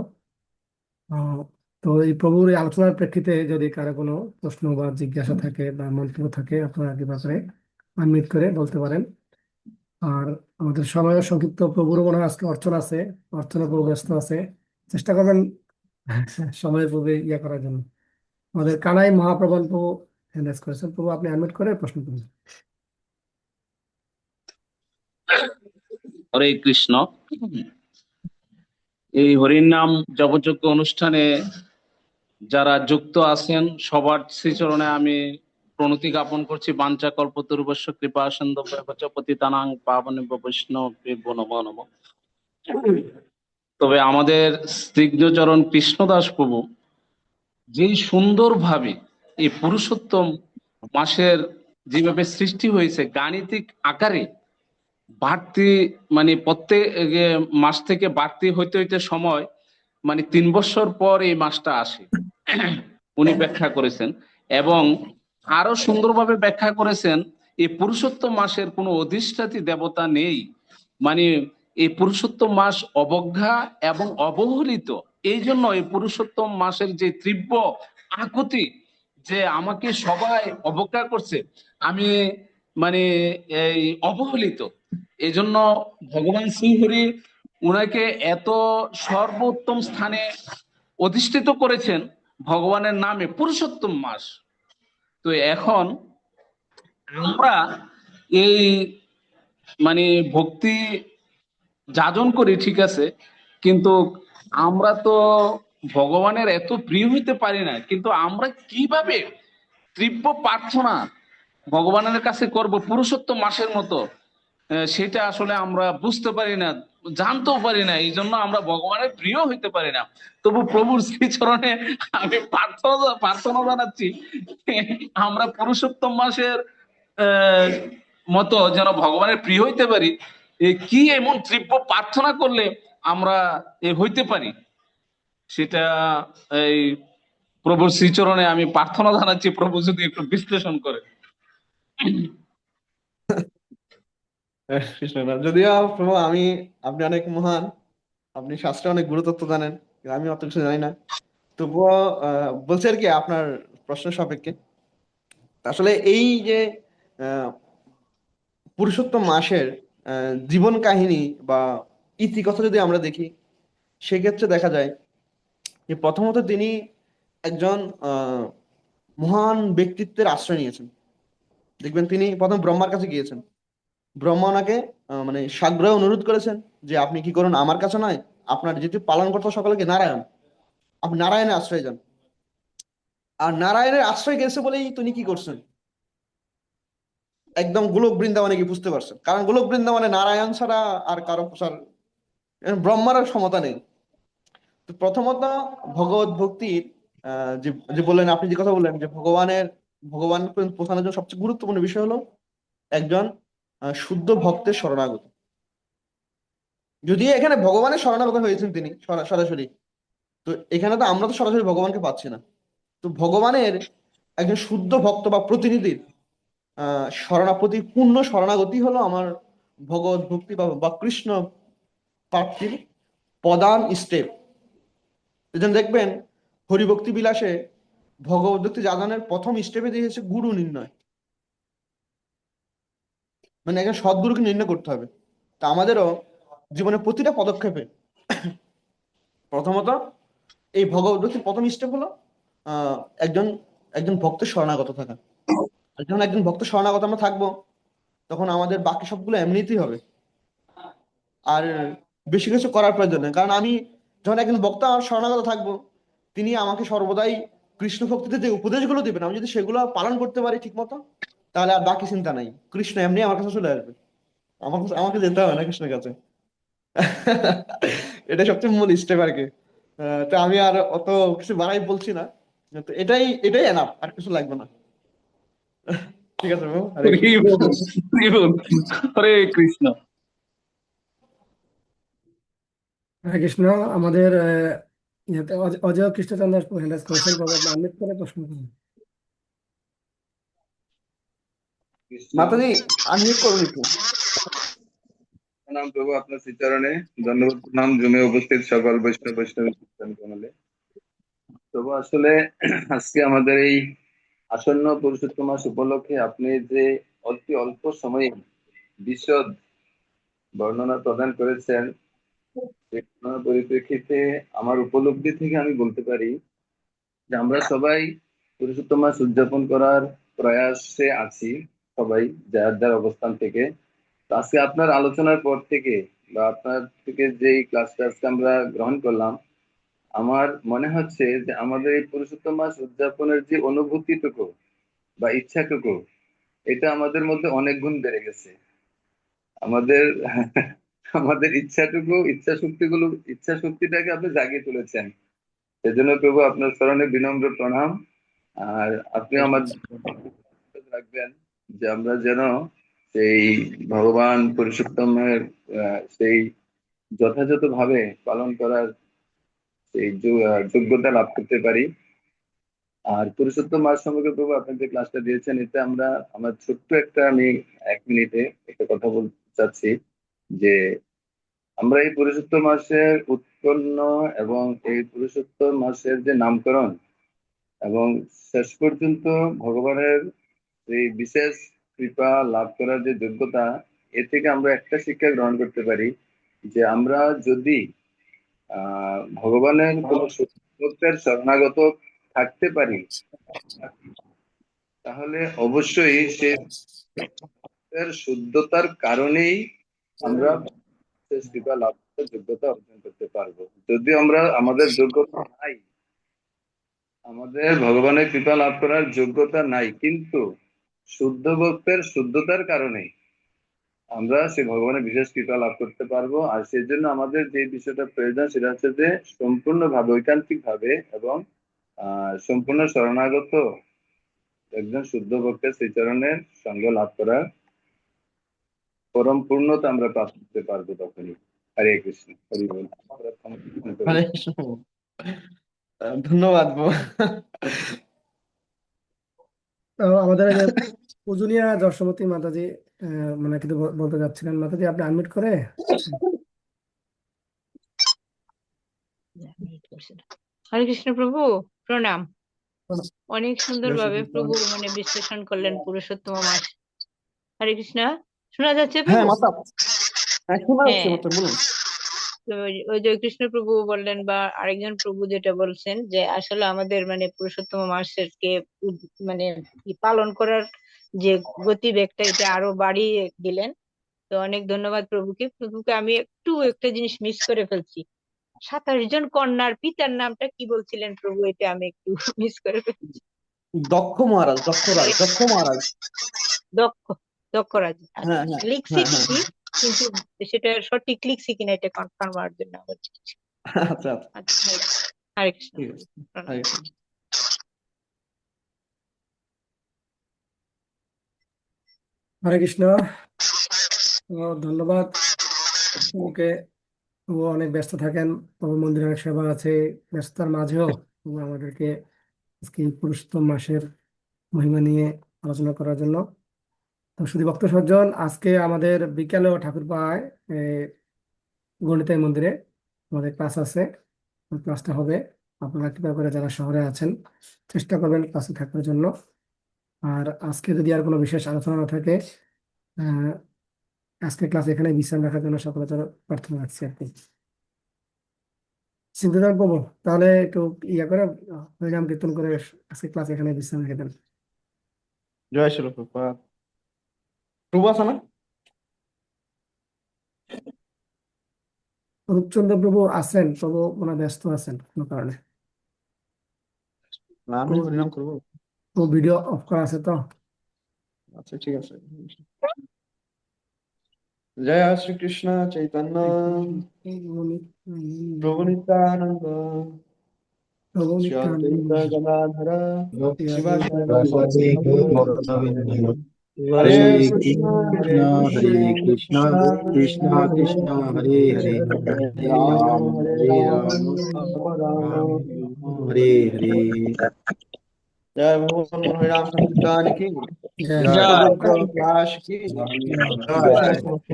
[SPEAKER 9] আহ, তো এই প্রভুর এই আলোচনার প্রেক্ষিতে যদি কারো কোনো প্রশ্ন বা জিজ্ঞাসা থাকে বা মন্তব্য থাকে, আপনারা এই ব্যাপারে আনমিউট করে বলতে পারেন। আর আমাদের সময়ও সংক্ষিপ্ত, প্রভুরও মনে হয় আজকে অর্চনা আছে, অর্চনা প্রভু ব্যস্ত আছে, চেষ্টা করবেন সময়ের পূর্বে ইয়ে করার জন্য। আমাদের কানাই মহাপ্রবণ প্রভু হ্যান্ড রেজ করেছেন। প্রভু আপনি আনমিউট করে প্রশ্ন করুন।
[SPEAKER 2] হরে কৃষ্ণ। এই হরির নাম জপযজ্ঞ অনুষ্ঠানে যারা যুক্ত আছেন সবার শ্রীচরণে আমি প্রণতি জ্ঞাপন করছি। বাঞ্ছা কল্পতরুবশ্য কৃপা সিন্ধু পতিতানাং পাবনেভ্যো বৈষ্ণবেভ্যো নমো নমঃ। তবে আমাদের স্নিগ্ধচরণ কৃষ্ণদাস প্রভু যেই সুন্দরভাবে এই পুরুষোত্তম মাসের যেভাবে সৃষ্টি হয়েছে গাণিতিক আকারে বাড়তি, মানে প্রত্যেক মাস থেকে বাড়তি হইতে হইতে সময়, মানে 3 বছর পর এই মাসটা আসে উনি ব্যাখ্যা করেছেন। এবং আরো সুন্দরভাবে ব্যাখ্যা করেছেন এই পুরুষোত্তম মাসের কোনো অধিষ্ঠাত্রী দেবতা নেই, মানে এই পুরুষোত্তম মাস অবজ্ঞা এবং অবহেলিত। এই জন্য এই পুরুষোত্তম মাসের যে তীব্র আকুতি, যে আমাকে সবাই অবজ্ঞা করছে, আমি মানে এই অবহেলিত, এই জন্য ভগবান শ্রীহরি উনাকে এত সর্বোত্তম স্থানে অধিষ্ঠিত করেছেন ভগবানের নামে পুরুষোত্তম মাস। তো এখন আমরা এই মানে ভক্তি যাজন করি ঠিক আছে, কিন্তু আমরা তো ভগবানের এত প্রিয় হইতে পারি না। কিন্তু আমরা কিভাবে তীব্র প্রার্থনা ভগবানের কাছে করব পুরুষোত্তম মাসের মতো, সেটা আসলে আমরা বুঝতে পারি না, জানতেও পারি না। এই জন্য আমরা ভগবানের প্রিয় হইতে পারি না। তবু প্রভুর শ্রীচরণে আমি প্রার্থনা জানাচ্ছি আমরা পুরুষোত্তম মাসের মতো যেন ভগবানের প্রিয় হইতে পারি। কি এমন তীব্র প্রার্থনা করলে আমরা হইতে পারি, সেটা এই প্রভুর শ্রীচরণে আমি প্রার্থনা জানাচ্ছি, প্রভু যদি একটু বিশ্লেষণ করে।
[SPEAKER 10] কৃষ্ণ, যদিও প্রভু আপনি অনেক মহান, আপনি শাস্ত্রে অনেক গুরুতত্ত্ব জানেন, কিন্তু আমি অত কিছু জানি না। তবুও বলছি আর কি আপনার প্রশ্ন সাপেক্ষে। আসলে এই যে আহ, পুরুষোত্তম মাসের জীবন কাহিনী বা ইতিকথা যদি আমরা দেখি, সেক্ষেত্রে দেখা যায় যে প্রথমত তিনি একজন মহান ব্যক্তিত্বের আশ্রয় নিয়েছেন। দেখবেন তিনি প্রথম ব্রহ্মার কাছে গিয়েছেন। ব্রহ্মা ওনাকে মানে সাগ্রহে অনুরোধ করেছেন যে আপনি কি করুন, আমার কাছে নয়, আপনার যেহেতু পালন করতে সকলকে নারায়ণ, আপনি নারায়ণের আশ্রয় যান। আর নারায়ণের আশ্রয় গেছে বলেই তিনি কি করছেন, একদম গোলক বৃন্দাবনে গিয়ে বুঝতে পারছেন। কারণ গোলক বৃন্দাবনে নারায়ণ ছাড়া আর কারো প্রসার, ব্রহ্মার আর ক্ষমতা নেই। তো প্রথমত ভগবত ভক্তির যে যে বললেন, আপনি যে কথা বললেন যে ভগবান পৌঁছানোর জন্য সবচেয়ে গুরুত্বপূর্ণ বিষয় হলো একজন শুদ্ধ ভক্তের শরণাগত। যদিও এখানে ভগবানের শরণাগত হয়েছেন তিনি সরাসরি, তো এখানে তো আমরা তো সরাসরি ভগবানকে পাচ্ছি না। তো ভগবানের একজন শুদ্ধ ভক্ত বা প্রতিনিধির শরণাপতি পূর্ণ শরণাগতি হলো আমার ভগবত ভক্তি বা কৃষ্ণ প্রাপ্তির প্রধান স্টেপ। এজন্য দেখবেন হরিভক্তি বিলাসে ভগবত ভক্তি জানানোর প্রথম স্টেপে দিয়েছে গুরু নির্ণয়, মানে একজন সদ্গুরুকে নির্ণয় করতে হবে। তা আমাদেরও জীবনের প্রতিটা পদক্ষেপে প্রথমত এই ভগবত ভক্তির প্রথম স্টেপ হলো আহ একজন একজন ভক্তের শরণাগত থাকা। আর যখন একজন ভক্ত শরণাগত আমরা থাকবো, তখন আমাদের বাকি সবগুলো এমনিতেই হবে, আর বেশি কিছু করার প্রয়োজন নেই। কারণ আমি যখন একজন ভক্ত আমার শরণাগত থাকবো, তিনি আমাকে সর্বদাই কৃষ্ণ ভক্তিতে যে উপদেশগুলো দিবেন, আমি যদি সেগুলো পালন করতে পারি ঠিক মতো, তাহলে আর বাকি চিন্তা নাই, কৃষ্ণ এমনি আমার কাছে চলে আসবে, আমাকে যেতে হবে না কৃষ্ণের কাছে। এটা সবচেয়ে মূল স্টেপ আর কি। তো আমি আর অত কিছু বাড়াই বলছি না, তো এটাই এটাই এনাফ, আর কিছু লাগবে না। ঠিক আছে বাবু, হরে
[SPEAKER 2] হরি
[SPEAKER 10] কৃষ্ণ।
[SPEAKER 2] বল, হরি বল। হরে কৃষ্ণ।
[SPEAKER 9] হরে কৃষ্ণ। আমাদের ইয়েতে অজয় কৃষ্ণচন্দ্র হ্যান্ডেস করেছেন, প্রভু আপনি আনমিউট করে প্রশ্ন করুন।
[SPEAKER 10] মাতাজি আনমিউট করুন একটু।
[SPEAKER 11] প্রণাম প্রভু আপনার শ্রীচরণে, ধন্যবাদ প্রণাম জমে উপস্থিত সকল বৈষ্ণব কমলে। প্রভু আসলে আজকে আমাদের এই আসন্ন পুরুষোত্তম মাস উপলক্ষে আপনি যে অতি অল্প সময়ে বিশদ বর্ণনা প্রদান করেছেন, সেই বর্ণনার পরিপ্রেক্ষিতে আমার উপলব্ধি থেকে আমি বলতে পারি যে আমরা সবাই পুরুষোত্তম মাস উদযাপন করার প্রয়াসে আছি, সবাই যার যার অবস্থান থেকে। তো আজকে আপনার আলোচনার পর থেকে বা আপনার থেকে যেই ক্লাসটা আজকে আমরা গ্রহণ করলাম, আমার মনে হচ্ছে যে আমাদের এই পুরুষোত্তম মাস উদযাপনের যে অনুভূতিটুকু বা ইচ্ছাটুকু, এটা আমাদের মধ্যে অনেক গুণ বেড়ে গেছে। আমাদের আমাদের ইচ্ছা শক্তিটাকে আপনি জাগিয়ে তুলেছেন। সেজন্য প্রভু আপনার চরণে বিনম্র প্রণাম। আর আপনি আমার রাখবেন যে আমরা যেন সেই ভগবান পুরুষোত্তমের সেই যথাযথভাবে পালন করার সেই যোগ্যতা লাভ করতে পারি। আর পুরুষোত্তম মাস সম্পর্কে প্রভু আপনি যে ক্লাসটা দিয়েছেন, এতে আমরা আমার ছোট্ট একটা, আমি 1 মিনিটে একটা কথা বলতে চাচ্ছি যে আমরা এই পুরুষোত্তম মাসের উৎপন্ন এবং এই পুরুষোত্তম মাসের যে নামকরণ এবং শেষ পর্যন্ত ভগবানের এই বিশেষ কৃপা লাভ করার যে যোগ্যতা, এ থেকে আমরা একটা শিক্ষা গ্রহণ করতে পারি যে আমরা যদি ভগবানের কোন সত্যের শরণাগত থাকতে পারি, তাহলে অবশ্যই সে শুদ্ধতার কারণেই আমরা বিশেষ কৃপা লাভ করার যোগ্যতা অর্জন করতে পারবো। যদি আমরা আমাদের যোগ্যতা নাই, আমাদের ভগবানের কৃপা লাভ করার যোগ্যতা নাই, কিন্তু শুদ্ধ ভক্তের শুদ্ধতার কারণে আমরা সেই ভগবানের বিশেষ কৃপা লাভ করতে পারবো। আর সেই জন্য আমাদের যে বিষয়টা প্রয়োজন সেটা হচ্ছে যে সম্পূর্ণভাবে ঐকান্তিক ভাবে এবং সম্পূর্ণ শরণাগত একজন শুদ্ধ ভক্তের শ্রীচরণের সঙ্গ লাভ করার পরম পূর্ণতা আমরা প্রাপ্ত করতে পারবো তখনই। হরে কৃষ্ণ, হরি বল।
[SPEAKER 10] হরে কৃষ্ণ। ধন্যবাদ বাবা।
[SPEAKER 9] তো আমাদের এই যে পূজনীয় যশোমতী মাতাজি মানে কিন্তু বলতে যাচ্ছিলেন, মাতাজি আপনি আনমিউট করে।
[SPEAKER 4] হরে কৃষ্ণ প্রভু, প্রণাম। অনেক সুন্দরভাবে প্রভু মানে বিশ্লেষণ করলেন পুরুষোত্তম মাস। হরে কৃষ্ণ, শোনা যাচ্ছে
[SPEAKER 10] হ্যাঁ
[SPEAKER 4] প্রভু?
[SPEAKER 10] মাতা, হ্যাঁ শোনা যাচ্ছে
[SPEAKER 4] হ্যাঁ,
[SPEAKER 10] মাতা, বলুন।
[SPEAKER 4] তো ওই যে কৃষ্ণ প্রভু বললেন বা আরেকজন প্রভু যেটা বলছেন যে আসলে আমাদের মানে পুরুষোত্তম মাসকে মানে পালন করার যে গতিবেগটা এটা আরো বাড়িয়ে দিলেন। তো অনেক ধন্যবাদ প্রভুকে। প্রভুকে আমি একটা জিনিস মিস করে ফেলছি। 27 জন কন্যার পিতার নামটা কি বলছিলেন প্রভু? এটা আমি একটু মিস করে ফেলছি।
[SPEAKER 10] দক্ষ মহারাজ, দক্ষ মহারাজ।
[SPEAKER 4] দক্ষরাজ।
[SPEAKER 10] হ্যাঁ হ্যাঁ
[SPEAKER 4] লিখছি
[SPEAKER 10] হ্যাঁ
[SPEAKER 4] ঠিকই, কিন্তু সেটা সঠিক লিখছি কিনা এটা কনফার্ম হওয়ার জন্য আবার জিজ্ঞেস।
[SPEAKER 10] আচ্ছা আচ্ছা,
[SPEAKER 4] আচ্ছা, হরে কৃষ্ণ।
[SPEAKER 10] ঠিক আছে, হরে কৃষ্ণ।
[SPEAKER 9] হরে কৃষ্ণ। ধন্যবাদ প্রভুকে। প্রভু অনেক ব্যস্ত থাকেন, প্রভু মন্দিরে অনেক সেবা আছে, ব্যস্ততার মাঝেও প্রভু আমাদেরকে আজকে এই পুরুষোত্তম মাসের মহিমা নিয়ে আলোচনা করার জন্য। তো শুধু ভক্ত সজ্জন, আজকে আমাদের বিকেলেও ঠাকুরপাড়ায় গণিতাই মন্দিরে আমাদের ক্লাস আছে। ওই ক্লাসটা হবে। আপনারা কৃপা করে যারা শহরে আছেন চেষ্টা করবেন ক্লাসে থাকার জন্য। আর আজকে যদি আর কোনো বিশেষ আলোচনা না থাকে, আজকে ক্লাস এখানে বিশ্রাম রাখার জন্য সকলের জন্য প্রার্থনা রাখছি আর কি। সিদ্ধেশ্বর প্রভু, তাহলে একটু ইয়ে করে হরিনাম কীর্তন করে আজকে ক্লাস এখানে বিশ্রাম রেখে দেন।
[SPEAKER 10] জয় শিল প্রভুপাদ। প্রভু আছে না?
[SPEAKER 9] রূপচন্দ্র প্রভু আছেন, প্রভু ওনার ব্যস্ত আছেন কোনো কারণে।
[SPEAKER 10] না আমি হরিনাম করবো।
[SPEAKER 9] তো ভিডিও অফ করা আছে তো।
[SPEAKER 10] আচ্ছা ঠিক আছে। জয় শ্রীকৃষ্ণ চৈতন্য প্রভু নিত্যানন্দ
[SPEAKER 9] প্রভু
[SPEAKER 10] শ্রী অদ্বৈত গদাধর শিবাসাদি
[SPEAKER 1] হরে
[SPEAKER 10] হরে
[SPEAKER 1] কৃষ্ণ হরে কৃষ্ণ কৃষ্ণ কৃষ্ণ হরে হরে হরে রাম হরে রাম রাম হরে হরে।
[SPEAKER 10] जय भगवान मनोहर राम संकीर्तन की
[SPEAKER 9] जय।
[SPEAKER 10] जय व्यास की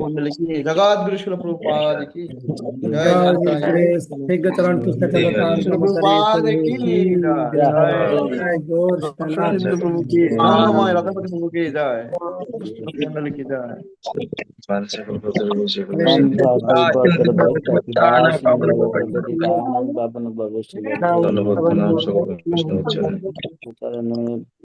[SPEAKER 10] मंडल की जगत गुरु शिल प्रभुपाद की जय
[SPEAKER 9] शीघ्र चरण कृष्ण चंद्र
[SPEAKER 10] शिल प्रभुपाद की
[SPEAKER 9] जय गौर
[SPEAKER 10] शिल प्रभु की आनंदमय राधापति प्रभु की जय मंडल की जय।
[SPEAKER 7] ধন্যবাদ, প্রণাম সকল বৈষ্ণব।